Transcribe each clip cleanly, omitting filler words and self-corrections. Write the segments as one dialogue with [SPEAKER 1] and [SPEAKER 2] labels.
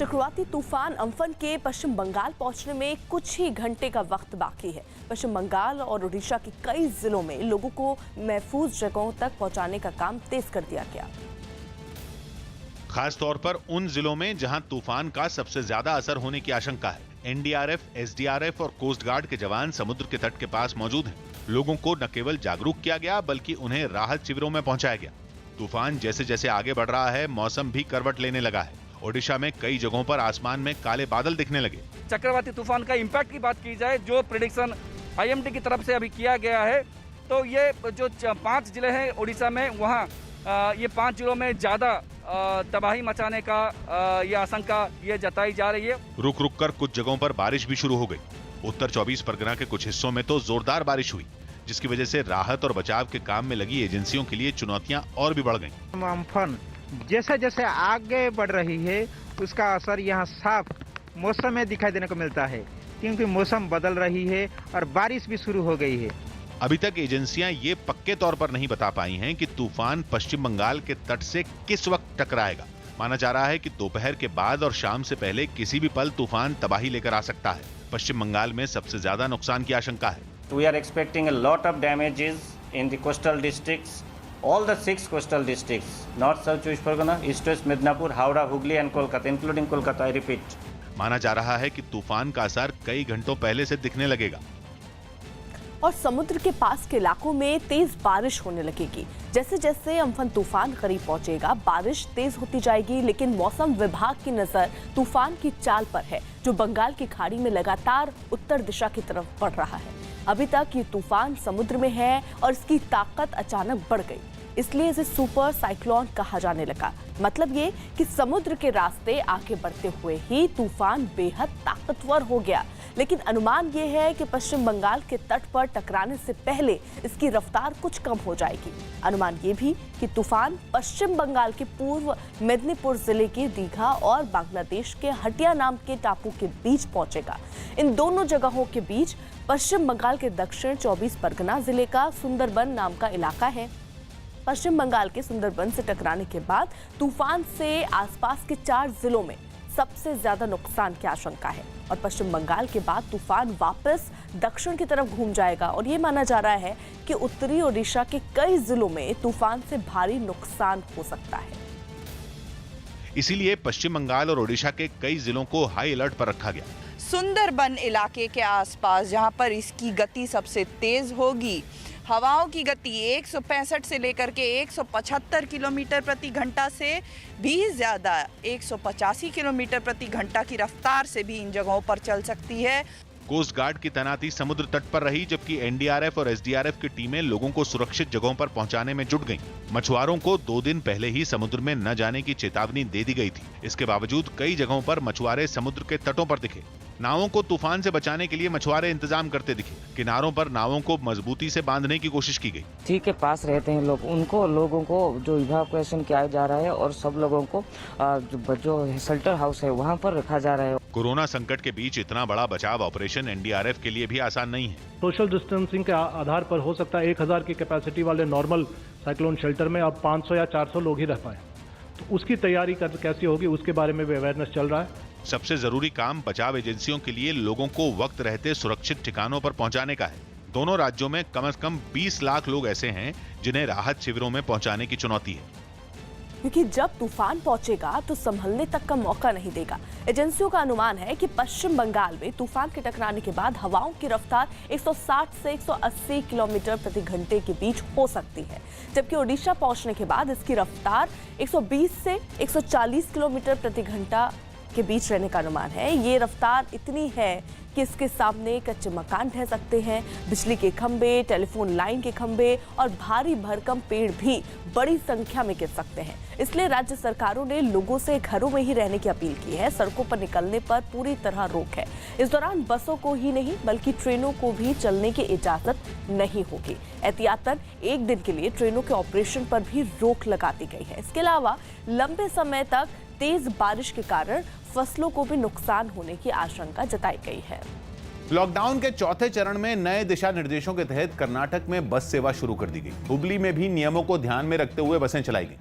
[SPEAKER 1] चक्रवाती तूफान अम्फन के पश्चिम बंगाल पहुंचने में कुछ ही घंटे का वक्त बाकी है। पश्चिम बंगाल और ओडिशा के कई जिलों में लोगों को महफूज जगहों तक पहुंचाने का काम तेज कर दिया गया।
[SPEAKER 2] खास तौर पर उन जिलों में जहां तूफान का सबसे ज्यादा असर होने की आशंका है। एनडीआरएफ, एसडीआरएफ और कोस्ट गार्ड के जवान समुद्र के तट के पास मौजूद हैं। लोगों को न केवल जागरूक किया गया बल्कि उन्हें राहत शिविरों में पहुंचाया गया। तूफान जैसे जैसे आगे बढ़ रहा है, मौसम भी करवट लेने लगा है। ओडिशा में कई जगहों पर आसमान में काले बादल दिखने लगे।
[SPEAKER 3] चक्रवाती तूफान का इम्पैक्ट की बात की जाए, जो प्रेडिक्शन आईएमडी की तरफ से अभी किया गया है, तो ये जो 5 जिले हैं ओडिशा में, वहाँ ये 5 जिलों में ज्यादा तबाही मचाने का ये आशंका ये जताई जा रही है।
[SPEAKER 2] रुक रुक कर कुछ जगहों पर बारिश भी शुरू हो गई। उत्तर 24 परगना के कुछ हिस्सों में तो जोरदार बारिश हुई, जिसकी वजह से राहत और बचाव के काम में लगी एजेंसियों के लिए चुनौतियां और भी बढ़ गईं।
[SPEAKER 4] अम्फन जैसे जैसे आगे बढ़ रही है, उसका असर यहाँ साफ मौसम में दिखाई देने को मिलता है, क्योंकि मौसम बदल रही है और बारिश भी शुरू हो गई है।
[SPEAKER 2] अभी तक एजेंसियां ये पक्के तौर पर नहीं बता पाई हैं कि तूफान पश्चिम बंगाल के तट से किस वक्त टकराएगा। माना जा रहा है कि दोपहर के बाद और शाम से पहले किसी भी पल तूफान तबाही लेकर आ सकता है। पश्चिम बंगाल में सबसे ज्यादा नुकसान की आशंका है।
[SPEAKER 5] We are expecting a lot of damages in the coastal districts, all the 6 coastal districts, North, South, 24 Pargana, East, West, Midnapur, Howrah, Hooghly and Kolkata, including Kolkata, I repeat.
[SPEAKER 2] माना जा रहा है कि तूफान का असर कई घंटों पहले से दिखने लगेगा
[SPEAKER 1] और समुद्र के पास के इलाकों में तेज बारिश होने लगेगी। जैसे जैसे अम्फन तूफान करीब पहुंचेगा, बारिश तेज होती जाएगी, लेकिन मौसम विभाग की नजर तूफान की चाल पर है, जो बंगाल की खाड़ी में लगातार उत्तर दिशा की तरफ बढ़ रहा है। अभी तक ये तूफान समुद्र में है और इसकी ताकत अचानक बढ़ गई, इसलिए इसे सुपर साइक्लोन कहा जाने लगा। मतलब ये कि समुद्र के रास्ते आगे बढ़ते हुए ही तूफान बेहद ताकतवर हो गया। लेकिन अनुमान ये है कि पश्चिम बंगाल के तट पर टकराने से पहले इसकी रफ्तार कुछ कम हो जाएगी। अनुमान ये भी कि तूफान पश्चिम बंगाल के पूर्व मेदिनीपुर जिले के दीघा और बांग्लादेश के हटिया नाम के टापू के बीच पहुंचेगा। इन दोनों जगहों के बीच पश्चिम बंगाल के दक्षिण 24 परगना जिले का सुंदरबन नाम का इलाका है। पश्चिम बंगाल के सुंदरबन से टकराने के बाद तूफान से आसपास के 4 जिलों में सबसे ज्यादा नुकसान की आशंका है और पश्चिम बंगाल के बाद तूफान वापस दक्षिण की तरफ घूम जाएगा और ये माना जा रहा है कि उत्तरी ओडिशा के कई जिलों में तूफान से भारी नुकसान हो सकता है।
[SPEAKER 2] इसीलिए पश्चिम बंगाल और ओडिशा के कई जिलों को हाई अलर्ट पर रखा गया।
[SPEAKER 6] सुंदरबन इलाके के आसपास, जहां पर इसकी गति सबसे तेज होगी, हवाओं की गति 165 से लेकर के 175 किलोमीटर प्रति घंटा से भी ज़्यादा 185 किलोमीटर प्रति घंटा की रफ्तार से भी इन जगहों पर चल सकती है।
[SPEAKER 2] कोस्ट गार्ड की तैनाती समुद्र तट पर रही, जबकि एनडीआरएफ और एसडीआरएफ की टीमें लोगों को सुरक्षित जगहों पर पहुंचाने में जुट गईं। मछुआरों को 2 दिन पहले ही समुद्र में न जाने की चेतावनी दे दी गई थी। इसके बावजूद कई जगहों पर मछुआरे समुद्र के तटों पर दिखे। नावों को तूफान से बचाने के लिए मछुआरे इंतजाम करते दिखे। किनारों पर नावों को मजबूती से बांधने की कोशिश की गई।
[SPEAKER 7] नदी के पास रहते हैं लोग, उनको लोगों को जो इवैक्यूएशन किया जा रहा है और सब लोगों को जो शेल्टर हाउस है वहाँ पर रखा जा रहा है।
[SPEAKER 2] कोरोना संकट के बीच इतना बड़ा बचाव ऑपरेशन एनडीआरएफ के लिए भी आसान नहीं है।
[SPEAKER 8] सोशल डिस्टेंसिंग के आधार पर हो सकता है 1000 की कैपेसिटी वाले नॉर्मल साइक्लोन शेल्टर में अब 500 या 400 लोग ही रह पाए, तो उसकी तैयारी कैसी होगी उसके बारे में भी अवेयरनेस चल रहा है।
[SPEAKER 2] सबसे जरूरी काम बचाव एजेंसियों के लिए लोगों को वक्त रहते सुरक्षित ठिकानों पर पहुंचाने का है। दोनों राज्यों में कम से कम 20 लाख लोग ऐसे हैं जिन्हें राहत शिविरों में पहुंचाने की चुनौती है,
[SPEAKER 1] क्योंकि जब तूफान पहुंचेगा तो संभलने तक का मौका नहीं देगा। एजेंसियों का अनुमान है कि पश्चिम बंगाल में तूफान के टकराने के बाद हवाओं की रफ्तार 160 से 180 किलोमीटर प्रति घंटे के बीच हो सकती है, जबकि ओडिशा पहुंचने के बाद इसकी रफ्तार 120 से 140 किलोमीटर प्रति घंटा के बीच रहने का अनुमान है। ये रफ्तार इतनी है कि इसके सामने कच्चे मकान ढह सकते हैं, बिजली के खंभे, टेलीफोन लाइन के खंभे और भारी भरकम पेड़ भी बड़ी संख्या में गिर सकते हैं। इसलिए राज्य सरकारों ने लोगों से घरों में ही रहने की अपील की है। सड़कों पर निकलने पर पूरी तरह रोक है। इस दौरान बसों को ही नहीं बल्कि ट्रेनों को भी चलने की इजाजत नहीं होगी। एहतियातन 1 दिन के लिए ट्रेनों के ऑपरेशन पर भी रोक लगा दी गई है। इसके अलावा लंबे समय तक तेज बारिश के कारण फसलों को भी नुकसान होने की आशंका जताई गई है।
[SPEAKER 9] लॉकडाउन के चौथे चरण में नए दिशा निर्देशों के तहत कर्नाटक में बस सेवा शुरू कर दी गई। हुबली में भी नियमों को ध्यान में रखते हुए बसें चलाई गई।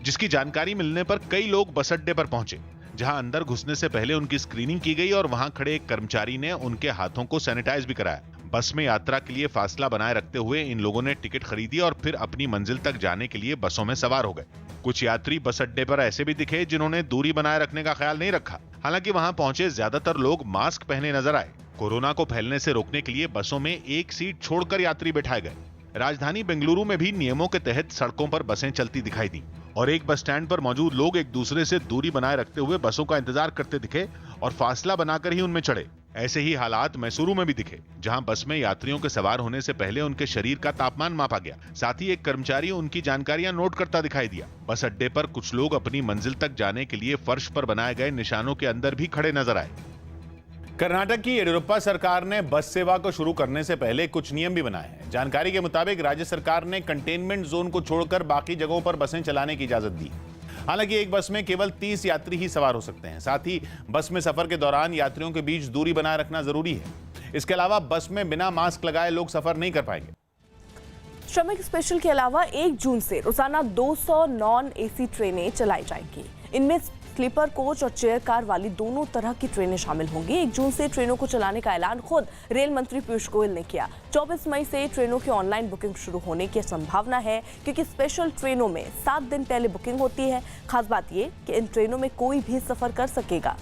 [SPEAKER 2] जिसकी जानकारी मिलने पर कई लोग बस अड्डे पर पहुंचे, जहां अंदर घुसने से पहले उनकी स्क्रीनिंग की गई और वहां खड़े एक कर्मचारी ने उनके हाथों को सैनिटाइज भी कराया। बस में यात्रा के लिए फासला बनाए रखते हुए इन लोगों ने टिकट खरीदी और फिर अपनी मंजिल तक जाने के लिए बसों में सवार हो गए। कुछ यात्री बस अड्डे पर ऐसे भी दिखे जिन्होंने दूरी बनाए रखने का ख्याल नहीं रखा। हालांकि वहां पहुंचे ज्यादातर लोग मास्क पहने नजर आए। कोरोना को फैलने से रोकने के लिए बसों में एक सीट छोड़कर यात्री बैठाए गए। राजधानी बेंगलुरु में भी नियमों के तहत सड़कों पर बसें चलती दिखाई दी और एक बस स्टैंड पर मौजूद लोग एक दूसरे से दूरी बनाए रखते हुए बसों का इंतजार करते दिखे और फासला बनाकर ही उनमें चढ़े। ऐसे ही हालात मैसूरू में भी दिखे, जहां बस में यात्रियों के सवार होने से पहले उनके शरीर का तापमान मापा गया। साथ ही एक कर्मचारी उनकी जानकारियां नोट करता दिखाई दिया। बस अड्डे पर कुछ लोग अपनी मंजिल तक जाने के लिए फर्श पर बनाए गए निशानों के अंदर भी खड़े नजर आए।
[SPEAKER 9] कर्नाटक की येडियुरप्पा सरकार ने बस सेवा को शुरू करने से पहले कुछ नियम भी बनाए हैं। जानकारी के मुताबिक राज्य सरकार ने कंटेनमेंट जोन को छोड़कर बाकी जगहों पर बसें चलाने की इजाजत दी। हालांकि एक बस में केवल 30 यात्री ही सवार हो सकते हैं। साथ ही बस में सफर के दौरान यात्रियों के बीच दूरी बनाए रखना जरूरी है। इसके अलावा बस में बिना मास्क लगाए लोग सफर नहीं कर पाएंगे।
[SPEAKER 1] श्रमिक स्पेशल के अलावा 1 जून से रोजाना 200 नॉन एसी ट्रेनें चलाई जाएंगी। इनमें स्लीपर कोच और चेयर कार वाली दोनों तरह की ट्रेनें शामिल होंगी। 1 जून से ट्रेनों को चलाने का ऐलान खुद रेल मंत्री पीयूष गोयल ने किया। 24 मई से ट्रेनों की ऑनलाइन बुकिंग शुरू होने की संभावना है, क्योंकि स्पेशल ट्रेनों में 7 दिन पहले बुकिंग होती है। खास बात यह कि इन ट्रेनों में कोई भी सफर कर सकेगा।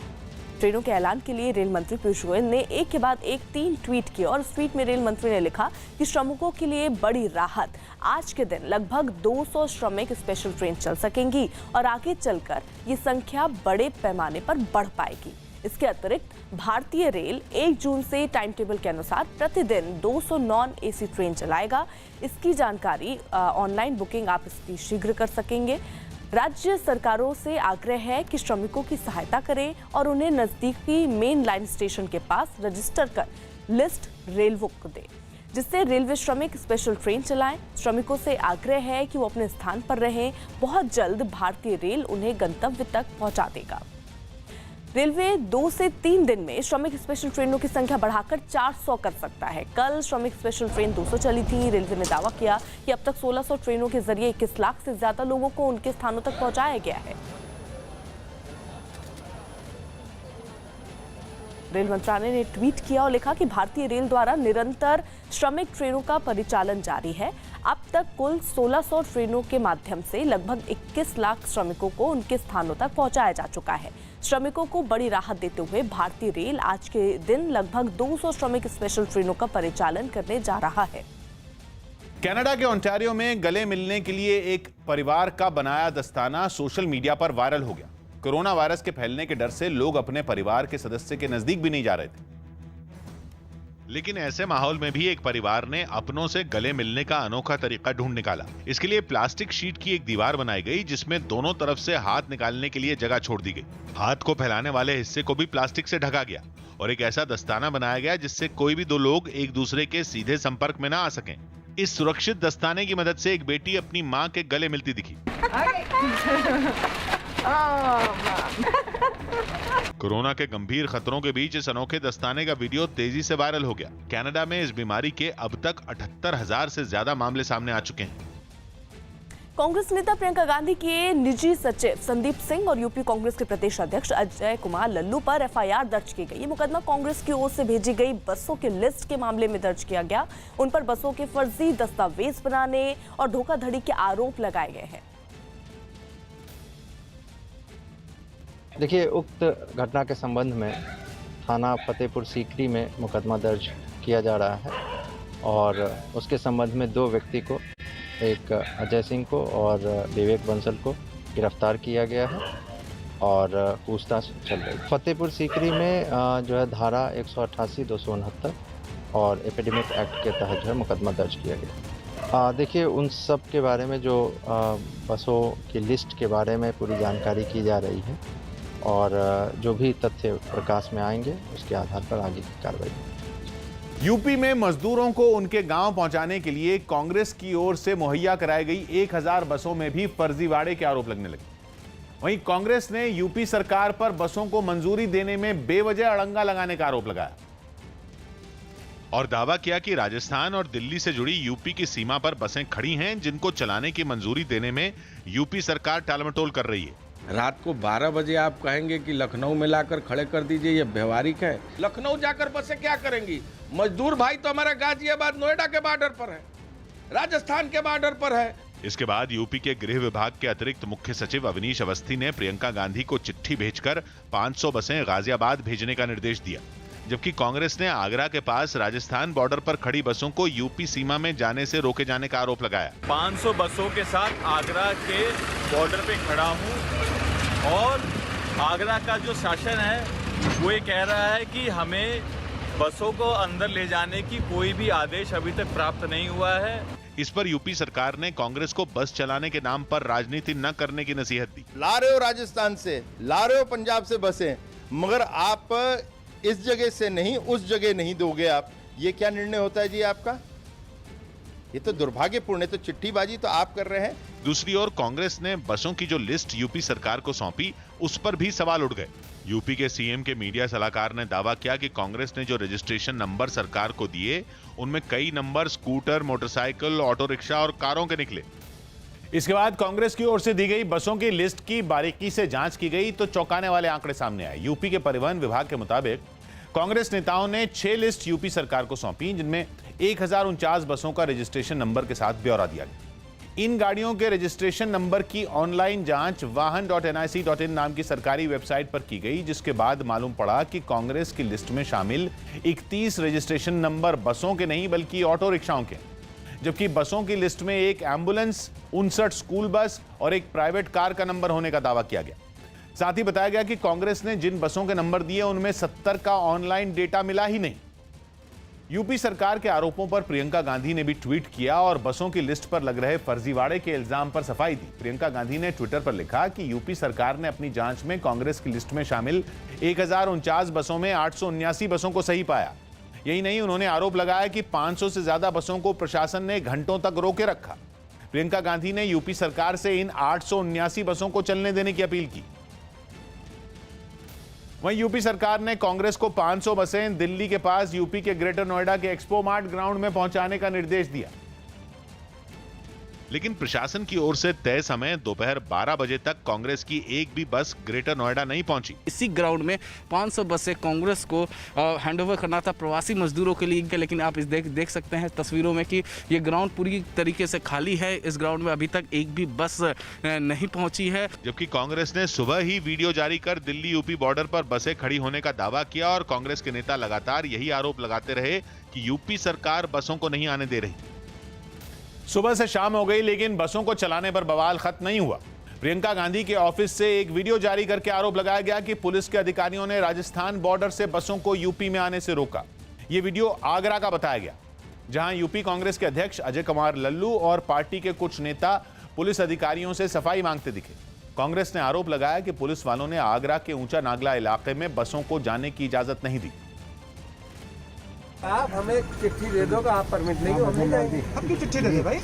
[SPEAKER 1] ट्रेनों के ऐलान के लिए रेल मंत्री पीयूष गोयल ने एक के बाद एक 3 ट्वीट किए और उस ट्वीट में रेल मंत्री ने लिखा कि श्रमिकों के लिए बड़ी राहत। आज के दिन लगभग 200 श्रमिक स्पेशल ट्रेन चल सकेंगी और आगे चलकर ये संख्या बड़े पैमाने पर बढ़ पाएगी। इसके अतिरिक्त भारतीय रेल 1 जून से टाइम टेबल के अनुसार प्रतिदिन 200 नॉन एसी ट्रेन चलाएगा। इसकी जानकारी ऑनलाइन बुकिंग आप इसकी शीघ्र कर सकेंगे। राज्य सरकारों से आग्रह है कि श्रमिकों की सहायता करें और उन्हें नजदीकी मेन लाइन स्टेशन के पास रजिस्टर कर लिस्ट रेलवे को दें, जिससे रेलवे श्रमिक स्पेशल ट्रेन चलाएं। श्रमिकों से आग्रह है कि वो अपने स्थान पर रहें। बहुत जल्द भारतीय रेल उन्हें गंतव्य तक पहुंचा देगा। रेलवे 2 से 3 दिन में श्रमिक स्पेशल ट्रेनों की संख्या बढ़ाकर 400 कर सकता है। कल श्रमिक स्पेशल ट्रेन 200 चली थी। रेलवे ने दावा किया कि अब तक 1600 ट्रेनों के जरिए 21 लाख से ज्यादा लोगों को उनके स्थानों तक पहुंचाया गया है। रेल मंत्रालय ने ट्वीट किया और लिखा कि भारतीय रेल द्वारा निरंतर श्रमिक ट्रेनों का परिचालन जारी है। अब तक कुल 1600 ट्रेनों के माध्यम से लगभग 21 लाख श्रमिकों को उनके स्थानों तक पहुंचाया जा चुका है। श्रमिकों को बड़ी राहत देते हुए भारतीय रेल आज के दिन लगभग 200 श्रमिक स्पेशल ट्रेनों का परिचालन करने जा रहा है।
[SPEAKER 9] कनाडा के ओंटारियो में गले मिलने के लिए एक परिवार का बनाया दस्ताना सोशल मीडिया पर वायरल हो गया। कोरोना वायरस के फैलने के डर से लोग अपने परिवार के सदस्य के नजदीक भी नहीं जा रहे थे।
[SPEAKER 2] लेकिन ऐसे माहौल में भी एक परिवार ने अपनों से गले मिलने का अनोखा तरीका ढूंढ निकाला। इसके लिए प्लास्टिक शीट की एक दीवार बनाई गई, जिसमें दोनों तरफ से हाथ निकालने के लिए जगह छोड़ दी गई। हाथ को फैलाने वाले हिस्से को भी प्लास्टिक से ढका गया और एक ऐसा दस्ताना बनाया गया जिससे कोई भी 2 लोग एक दूसरे के सीधे संपर्क में ना आ सकें। इस सुरक्षित दस्ताने की मदद से एक बेटी अपनी मां के गले मिलती दिखी। कोरोना के गंभीर खतरों के बीच इस अनोखे दस्ताने का वीडियो तेजी से वायरल हो गया। कनाडा में इस बीमारी के अब तक 78,000 से ज्यादा मामले सामने आ चुके हैं।
[SPEAKER 1] कांग्रेस नेता प्रियंका गांधी के निजी सचिव संदीप सिंह और यूपी कांग्रेस के प्रदेश अध्यक्ष अजय कुमार लल्लू पर एफआईआर दर्ज की गई। ये मुकदमा कांग्रेस की ओर से भेजी गई बसों के लिस्ट के मामले में दर्ज किया गया। उन पर बसों के फर्जी दस्तावेज बनाने और धोखाधड़ी के आरोप लगाए गए हैं।
[SPEAKER 10] देखिए, उक्त घटना के संबंध में थाना फतेहपुर सीकरी में मुकदमा दर्ज किया जा रहा है और उसके संबंध में 2 व्यक्ति को, एक अजय सिंह को और विवेक बंसल को गिरफ्तार किया गया है और पूछताछ चल रही है। फतेहपुर सीकरी में जो है धारा 188, 269 और एपिडेमिक एक्ट के तहत जो है मुकदमा दर्ज किया गया। देखिए, उन सब के बारे में जो बसों की लिस्ट के बारे में पूरी जानकारी की जा रही है और जो भी तथ्य प्रकाश में आएंगे उसके आधार पर आगे की कार्रवाई।
[SPEAKER 9] यूपी में मजदूरों को उनके गांव पहुंचाने के लिए कांग्रेस की ओर से मुहैया कराई गई 1000 बसों में भी फर्जीवाड़े के आरोप लगने लगे। वहीं कांग्रेस ने यूपी सरकार पर बसों को मंजूरी देने में बेवजह अड़ंगा लगाने का आरोप लगाया।
[SPEAKER 2] और दावा किया कि राजस्थान और दिल्ली से जुड़ी यूपी की सीमा पर बसें खड़ी हैं, जिनको चलाने की मंजूरी देने में यूपी सरकार टालमटोल कर रही है।
[SPEAKER 11] रात को 12 बजे आप कहेंगे कि लखनऊ में लाकर खड़े कर दीजिए, ये व्यवहारिक है? लखनऊ जाकर बसें क्या करेंगी? मजदूर भाई तो हमारा गाजियाबाद नोएडा के बॉर्डर पर है, राजस्थान के बॉर्डर पर है।
[SPEAKER 2] इसके बाद यूपी के गृह विभाग के अतिरिक्त मुख्य सचिव अवनीश अवस्थी ने प्रियंका गांधी को चिट्ठी भेजकर 500 बसें गाजियाबाद भेजने का निर्देश दिया, जबकि कांग्रेस ने आगरा के पास राजस्थान बॉर्डर पर खड़ी बसों को यूपी सीमा में जाने से रोके जाने का आरोप लगाया।
[SPEAKER 12] 500 बसों के साथ आगरा के बॉर्डर पे खड़ा हूं और आगरा का जो शासन है वो ये कह रहा है कि हमें बसों को अंदर ले जाने की कोई भी आदेश अभी तक प्राप्त नहीं हुआ है।
[SPEAKER 2] इस पर यूपी सरकार ने कांग्रेस को बस चलाने के नाम पर राजनीति न करने की नसीहत दी।
[SPEAKER 13] ला रहे हो राजस्थान से, ला रहे हो पंजाब से बसें, मगर आप इस जगह से नहीं उस जगह नहीं दोगे आप, ये क्या निर्णय होता है जी आपका? ये तो दुर्भाग्यपूर्ण है। तो चिट्ठीबाजी तो आप कर रहे हैं।
[SPEAKER 2] दूसरी ओर कांग्रेस ने बसों की जो लिस्ट यूपी सरकार को सौंपी, उस पर भी सवाल उठ गए। यूपी के सीएम के मीडिया सलाहकार ने दावा किया कि कांग्रेस ने जो रजिस्ट्रेशन नंबर सरकार को दिए, उनमें कई number scooter, motorcycle, auto rickshaw और कारों के निकले।
[SPEAKER 9] इसके बाद कांग्रेस की ओर से दी गई बसों की लिस्ट की बारीकी से जांच की गई तो चौंकाने वाले आंकड़े सामने आए। यूपी के परिवहन विभाग के मुताबिक कांग्रेस नेताओं ने 6 लिस्ट यूपी सरकार को सौंपी, जिनमें 1049 बसों का रजिस्ट्रेशन नंबर के साथ ब्यौरा दिया गया। इन गाड़ियों के रजिस्ट्रेशन नंबर की ऑनलाइन जांच वाहन.nic.in नाम की सरकारी वेबसाइट पर की गई, जिसके बाद मालूम पड़ा कि कांग्रेस की लिस्ट में शामिल 31 रजिस्ट्रेशन नंबर बसों के नहीं बल्कि ऑटो रिक्शाओं के, जबकि बसों की लिस्ट में एक एम्बुलेंस, 59 स्कूल बस और एक प्राइवेट कार का नंबर होने का दावा किया गया। साथ ही बताया गया कि कांग्रेस ने जिन बसों के नंबर दिए उनमें 70 का ऑनलाइन डेटा मिला ही नहीं। यूपी सरकार के आरोपों पर प्रियंका गांधी ने भी ट्वीट किया और बसों की लिस्ट पर लग रहे फर्जीवाड़े के इल्जाम पर सफाई दी। प्रियंका गांधी ने ट्विटर पर लिखा कि यूपी सरकार ने अपनी जांच में कांग्रेस की लिस्ट में शामिल 1049 बसों में 879 बसों को सही पाया। यही नहीं, उन्होंने आरोप लगाया कि 500 से ज्यादा बसों को प्रशासन ने घंटों तक रोके रखा। प्रियंका गांधी ने यूपी सरकार से इन 879 बसों को चलने देने की अपील की। वहीं यूपी सरकार ने कांग्रेस को 500 बसें दिल्ली के पास यूपी के ग्रेटर नोएडा के एक्सपो मार्ट ग्राउंड में पहुंचाने का निर्देश दिया,
[SPEAKER 2] लेकिन प्रशासन की ओर से तय समय दोपहर 12 बजे तक कांग्रेस की एक भी बस ग्रेटर नोएडा नहीं पहुंची।
[SPEAKER 14] इसी ग्राउंड में 500 बसें कांग्रेस को हैंडओवर करना था प्रवासी मजदूरों के लिए, लेकिन आप इस देख सकते हैं तस्वीरों में कि ये ग्राउंड पूरी तरीके से खाली है। इस ग्राउंड में अभी तक एक भी बस नहीं पहुंची है।
[SPEAKER 2] जबकि कांग्रेस ने सुबह ही वीडियो जारी कर दिल्ली यूपी बॉर्डर पर बसें खड़ी होने का दावा किया और कांग्रेस के नेता लगातार यही आरोप लगाते रहे कि यूपी सरकार बसों को नहीं आने दे रही।
[SPEAKER 9] सुबह से शाम हो गई लेकिन बसों को चलाने पर बवाल खत्म नहीं हुआ। प्रियंका गांधी के ऑफिस से एक वीडियो जारी करके आरोप लगाया गया कि पुलिस के अधिकारियों ने राजस्थान बॉर्डर से बसों को यूपी में आने से रोका। यह वीडियो आगरा का बताया गया, जहां यूपी कांग्रेस के अध्यक्ष अजय कुमार लल्लू और पार्टी के कुछ नेता पुलिस अधिकारियों से सफाई मांगते दिखे। कांग्रेस ने आरोप लगाया कि पुलिस वालों ने आगरा के ऊंचा नागला इलाके में बसों को जाने की इजाजत नहीं दी।
[SPEAKER 15] आप हमें चिट्ठी दे दो, आप परमिट नहीं हो, हम जाएंगे। आपकी चिट्ठी दे दो भाई।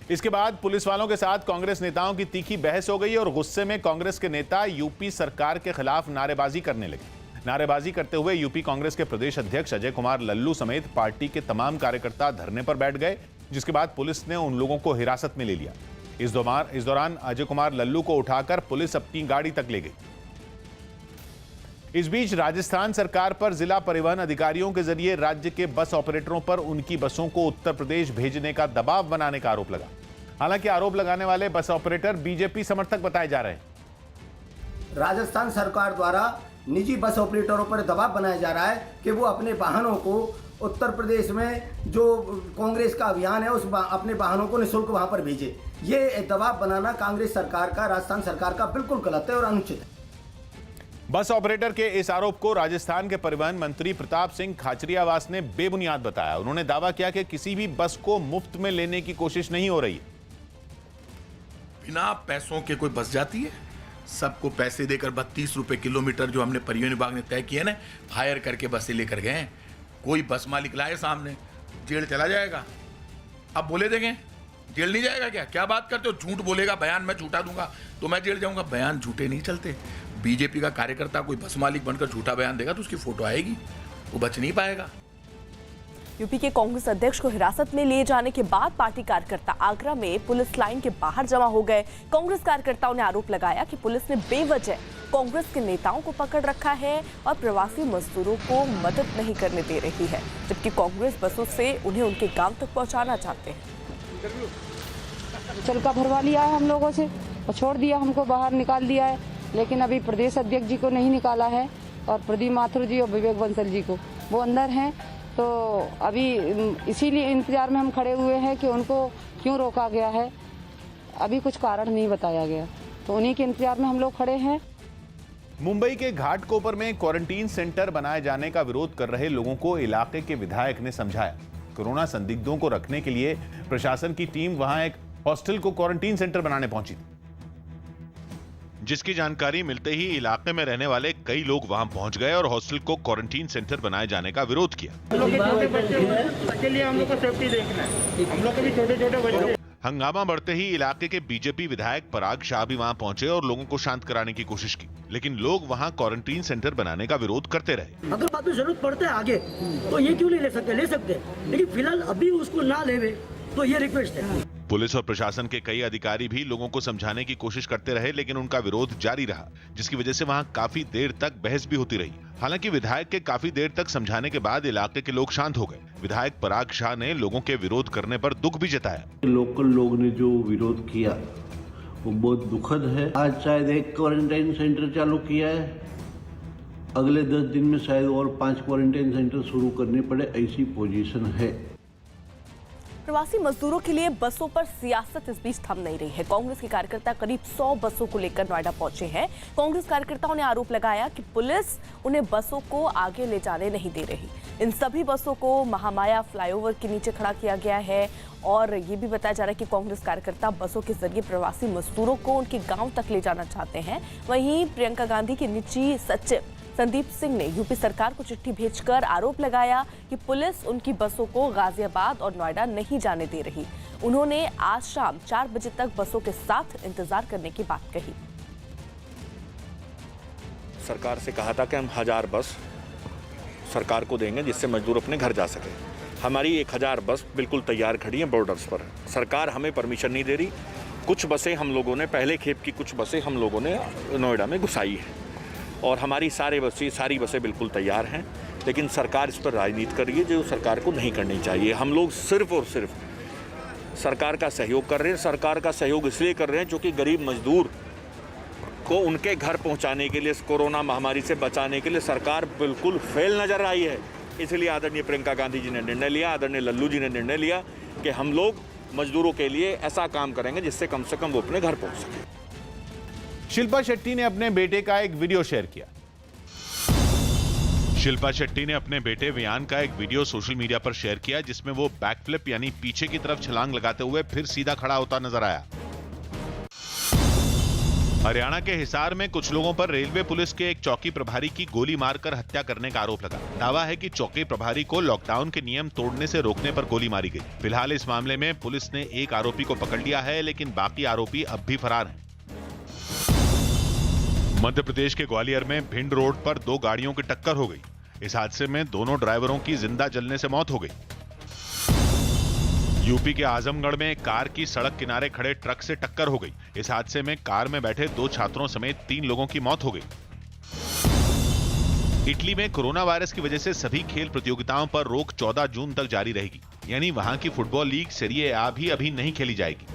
[SPEAKER 9] इसके बाद पुलिस वालों के साथ कांग्रेस नेताओं की तीखी बहस हो गई और गुस्से में कांग्रेस के नेता यूपी सरकार के खिलाफ नारेबाजी करने लगे। नारेबाजी करते हुए यूपी कांग्रेस के प्रदेश अध्यक्ष अजय कुमार लल्लू समेत पार्टी के तमाम कार्यकर्ता धरने पर बैठ गए, जिसके बाद पुलिस ने उन लोगों को हिरासत में ले लिया। इस दौरान अजय कुमार लल्लू को उठाकर पुलिस अपनी गाड़ी तक ले गई। इस बीच राजस्थान सरकार पर जिला परिवहन अधिकारियों के जरिए राज्य के बस ऑपरेटरों पर उनकी बसों को उत्तर प्रदेश भेजने का दबाव बनाने का आरोप लगा। हालांकि आरोप लगाने वाले बस ऑपरेटर बीजेपी समर्थक बताए जा रहे हैं।
[SPEAKER 16] राजस्थान सरकार द्वारा निजी बस ऑपरेटरों पर दबाव बनाया जा रहा है कि वो अपने वाहनों को उत्तर प्रदेश में जो कांग्रेस का अभियान है उस अपने वाहनों को निःशुल्क वहां पर भेजे। ये दबाव बनाना कांग्रेस सरकार का, राजस्थान सरकार का बिल्कुल गलत है और अनुचित है।
[SPEAKER 9] बस ऑपरेटर के इस आरोप को राजस्थान के परिवहन मंत्री प्रताप सिंह खाचरियावास ने बेबुनियाद बताया। उन्होंने दावा किया कि किसी भी बस को मुफ्त में लेने की कोशिश नहीं हो रही है।
[SPEAKER 17] बिना पैसों के कोई बस जाती है? सबको पैसे देकर 32 रुपए किलोमीटर जो हमने परिवहन विभाग ने तय किया ना, हायर करके बसें लेकर गए। कोई बस मालिक लाए सामने, जेल चला जाएगा। अब बोले देंगे जेल नहीं जाएगा क्या? क्या बात करते हो? झूठ बोलेगा, बयान मैं झूठा दूंगा तो मैं जेल जाऊंगा। बयान झूठे नहीं चलते, बीजेपी का कार्यकर्ता कोई बस मालिक बनकर झूठा बयान देगा तो उसकी फोटो आएगी, वो बच नहीं पाएगा।
[SPEAKER 1] यूपी के कांग्रेस अध्यक्ष को हिरासत में लिए जाने के बाद पार्टी कार्यकर्ता आगरा में पुलिस लाइन के बाहर जमा हो गए। कांग्रेस कार्यकर्ताओं ने आरोप लगाया कि पुलिस ने बेवजह कांग्रेस के नेताओं को पकड़ रखा है और प्रवासी मजदूरों को मदद नहीं करने दे रही है, जबकि कांग्रेस बसों से उन्हें उनके गांव तक पहुंचाना चाहते हैं।
[SPEAKER 18] चलका भरवा लिया है हम लोगों से और छोड़ दिया, हमको बाहर निकाल दिया है, लेकिन अभी प्रदेश अध्यक्ष जी को नहीं निकाला है और प्रदीप माथुर जी और विवेक बंसल जी को, वो अंदर हैं। तो अभी इसीलिए इंतजार में हम खड़े हुए हैं कि उनको क्यों रोका गया है, अभी कुछ कारण नहीं बताया गया, तो उन्हीं के इंतजार में हम लोग खड़े हैं।
[SPEAKER 9] मुंबई के घाटकोपर में क्वारंटीन सेंटर बनाए जाने का विरोध कर रहे लोगों को इलाके के विधायक ने समझाया। कोरोना संदिग्धों को रखने के लिए प्रशासन की टीम वहां एक हॉस्टल को क्वारंटीन सेंटर बनाने पहुंची थी,
[SPEAKER 2] जिसकी जानकारी मिलते ही इलाके में रहने वाले कई लोग वहां पहुंच गए और हॉस्टल को क्वारंटीन सेंटर बनाए जाने का विरोध किया।
[SPEAKER 4] हम लोग के छोटे बच्चे के लिए हम लोग को सेफ्टी देखना है, हम लोग के भी छोटे-छोटे बच्चे।
[SPEAKER 2] हंगामा बढ़ते ही इलाके के बीजेपी विधायक पराग शाह भी वहां पहुंचे और लोगों को शांत कराने की कोशिश की, लेकिन लोग वहां क्वारंटीन सेंटर बनाने का विरोध करते रहे।
[SPEAKER 19] अगर बाद में जरूरत पड़ता है आगे तो ये क्यों नहीं ले सकते, लेकिन फिलहाल अभी उसको ना लेवे, तो ये रिक्वेस्ट है।
[SPEAKER 2] पुलिस और प्रशासन के कई अधिकारी भी लोगों को समझाने की कोशिश करते रहे, लेकिन उनका विरोध जारी रहा, जिसकी वजह से वहां काफी देर तक बहस भी होती रही। हालांकि विधायक के काफी देर तक समझाने के बाद इलाके के लोग शांत हो गए। विधायक पराग शाह ने लोगों के विरोध करने पर दुख भी जताया।
[SPEAKER 20] लोकल लोग ने जो विरोध किया वो बहुत दुखद है। आज शायद एक क्वारंटाइन सेंटर चालू किया है, अगले 10 दिन में शायद और 5 क्वारंटाइन सेंटर शुरू करने पड़े, ऐसी पोजीशन है।
[SPEAKER 1] प्रवासी मजदूरों के लिए बसों पर सियासत इस बीच थम नहीं रही है। कांग्रेस के कार्यकर्ता करीब 100 बसों को लेकर नोएडा पहुंचे हैं। कांग्रेस कार्यकर्ताओं ने आरोप लगाया कि पुलिस उन्हें बसों को आगे ले जाने नहीं दे रही। इन सभी बसों को महामाया फ्लाईओवर के नीचे खड़ा किया गया है और ये भी बताया जा रहा है कि कांग्रेस कार्यकर्ता बसों के जरिए प्रवासी मजदूरों को उनके गाँव तक ले जाना चाहते हैं। वहीं प्रियंका गांधी के निजी सचिव संदीप सिंह ने यूपी सरकार को चिट्ठी भेजकर आरोप लगाया कि पुलिस उनकी बसों को गाजियाबाद और नोएडा नहीं जाने दे रही। उन्होंने आज शाम 4 बजे तक बसों के साथ इंतजार करने की बात कही।
[SPEAKER 21] सरकार से कहा था कि हम 1000 बस सरकार को देंगे जिससे मजदूर अपने घर जा सके। हमारी 1000 बस बिल्कुल तैयार खड़ी हैं बॉर्डर्स पर। सरकार हमें परमिशन नहीं दे रही। कुछ बसें हम लोगों ने, पहले खेप की कुछ बसें हम लोगों ने नोएडा में घुसाई है और हमारी सारी बसें बिल्कुल तैयार हैं, लेकिन सरकार इस पर राजनीति कर रही है जो सरकार को नहीं करनी चाहिए। हम लोग सिर्फ और सिर्फ सरकार का सहयोग कर रहे हैं। सरकार का सहयोग इसलिए कर रहे हैं क्योंकि गरीब मजदूर को उनके घर पहुंचाने के लिए, कोरोना महामारी से बचाने के लिए सरकार बिल्कुल फेल नजर आई है। इसलिए आदरणीय प्रियंका गांधी जी ने निर्णय लिया, आदरणीय लल्लू जी ने निर्णय लिया कि हम लोग मजदूरों के लिए ऐसा काम करेंगे जिससे कम से कम वो अपने घर पहुँच सकें।
[SPEAKER 9] शिल्पा शेट्टी ने अपने बेटे का एक वीडियो शेयर किया।
[SPEAKER 2] शिल्पा शेट्टी ने अपने बेटे वियान का एक वीडियो सोशल मीडिया पर शेयर किया, जिसमें वो बैकफ्लिप यानी पीछे की तरफ छलांग लगाते हुए फिर सीधा खड़ा होता नजर आया। हरियाणा के हिसार में कुछ लोगों पर रेलवे पुलिस के एक चौकी प्रभारी की गोली मारकर हत्या करने का आरोप लगा। दावा है कि चौकी प्रभारी को लॉकडाउन के नियम तोड़ने से रोकने पर गोली मारी गई। फिलहाल इस मामले में पुलिस ने एक आरोपी को पकड़ लिया है, लेकिन बाकी आरोपी अब भी फरार हैं। मध्य प्रदेश के ग्वालियर में भिंड रोड पर 2 गाड़ियों की टक्कर हो गई। इस हादसे में दोनों ड्राइवरों की जिंदा जलने से मौत हो गई। यूपी के आजमगढ़ में कार की सड़क किनारे खड़े ट्रक से टक्कर हो गई। इस हादसे में कार में बैठे 2 छात्रों समेत 3 लोगों की मौत हो गई। इटली में कोरोना वायरस की वजह से सभी खेल प्रतियोगिताओं पर रोक 14 जून तक जारी रहेगी, यानी वहां की फुटबॉल लीग सीरिए आ भी अभी नहीं खेली जाएगी।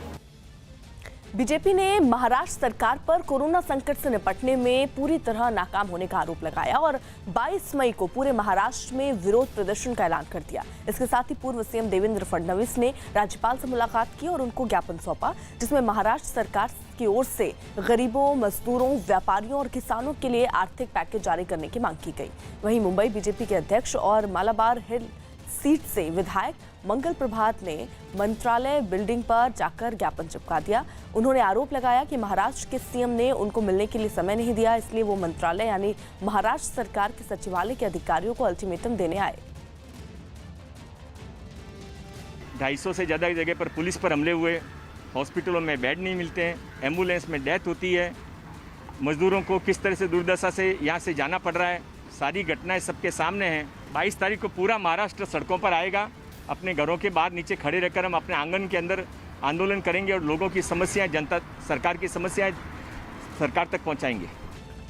[SPEAKER 1] बीजेपी ने महाराष्ट्र सरकार पर कोरोना संकट से निपटने में पूरी तरह नाकाम होने का आरोप लगाया और 22 मई को पूरे महाराष्ट्र में विरोध प्रदर्शन का ऐलान कर दिया। इसके साथ ही पूर्व सीएम देवेंद्र फडणवीस ने राज्यपाल से मुलाकात की और उनको ज्ञापन सौंपा, जिसमें महाराष्ट्र सरकार की ओर से गरीबों, मजदूरों, व्यापारियों और किसानों के लिए आर्थिक पैकेज जारी करने की मांग की गई। वहीं मुंबई बीजेपी के अध्यक्ष और मालाबार हिल सीट से विधायक मंगल प्रभात ने मंत्रालय बिल्डिंग पर जाकर ज्ञापन चिपका दिया। उन्होंने आरोप लगाया कि महाराष्ट्र के सीएम ने उनको मिलने के लिए समय नहीं दिया, इसलिए वो मंत्रालय यानी महाराष्ट्र सरकार के सचिवालय के अधिकारियों को अल्टीमेटम देने आए।
[SPEAKER 22] 250 से ज़्यादा जगह पर पुलिस पर हमले हुए, हॉस्पिटलों में बेड नहीं मिलते हैं, एम्बुलेंस में डेथ होती है, मजदूरों को किस तरह से दुर्दशा से यहाँ से जाना पड़ रहा है, सारी घटनाएं सबके सामने हैं। 22 तारीख को पूरा महाराष्ट्र सड़कों पर आएगा। अपने घरों के बाहर नीचे खड़े रहकर हम अपने आंगन के अंदर आंदोलन करेंगे और लोगों की समस्याएं, जनता सरकार की समस्याएं सरकार तक पहुंचाएंगे।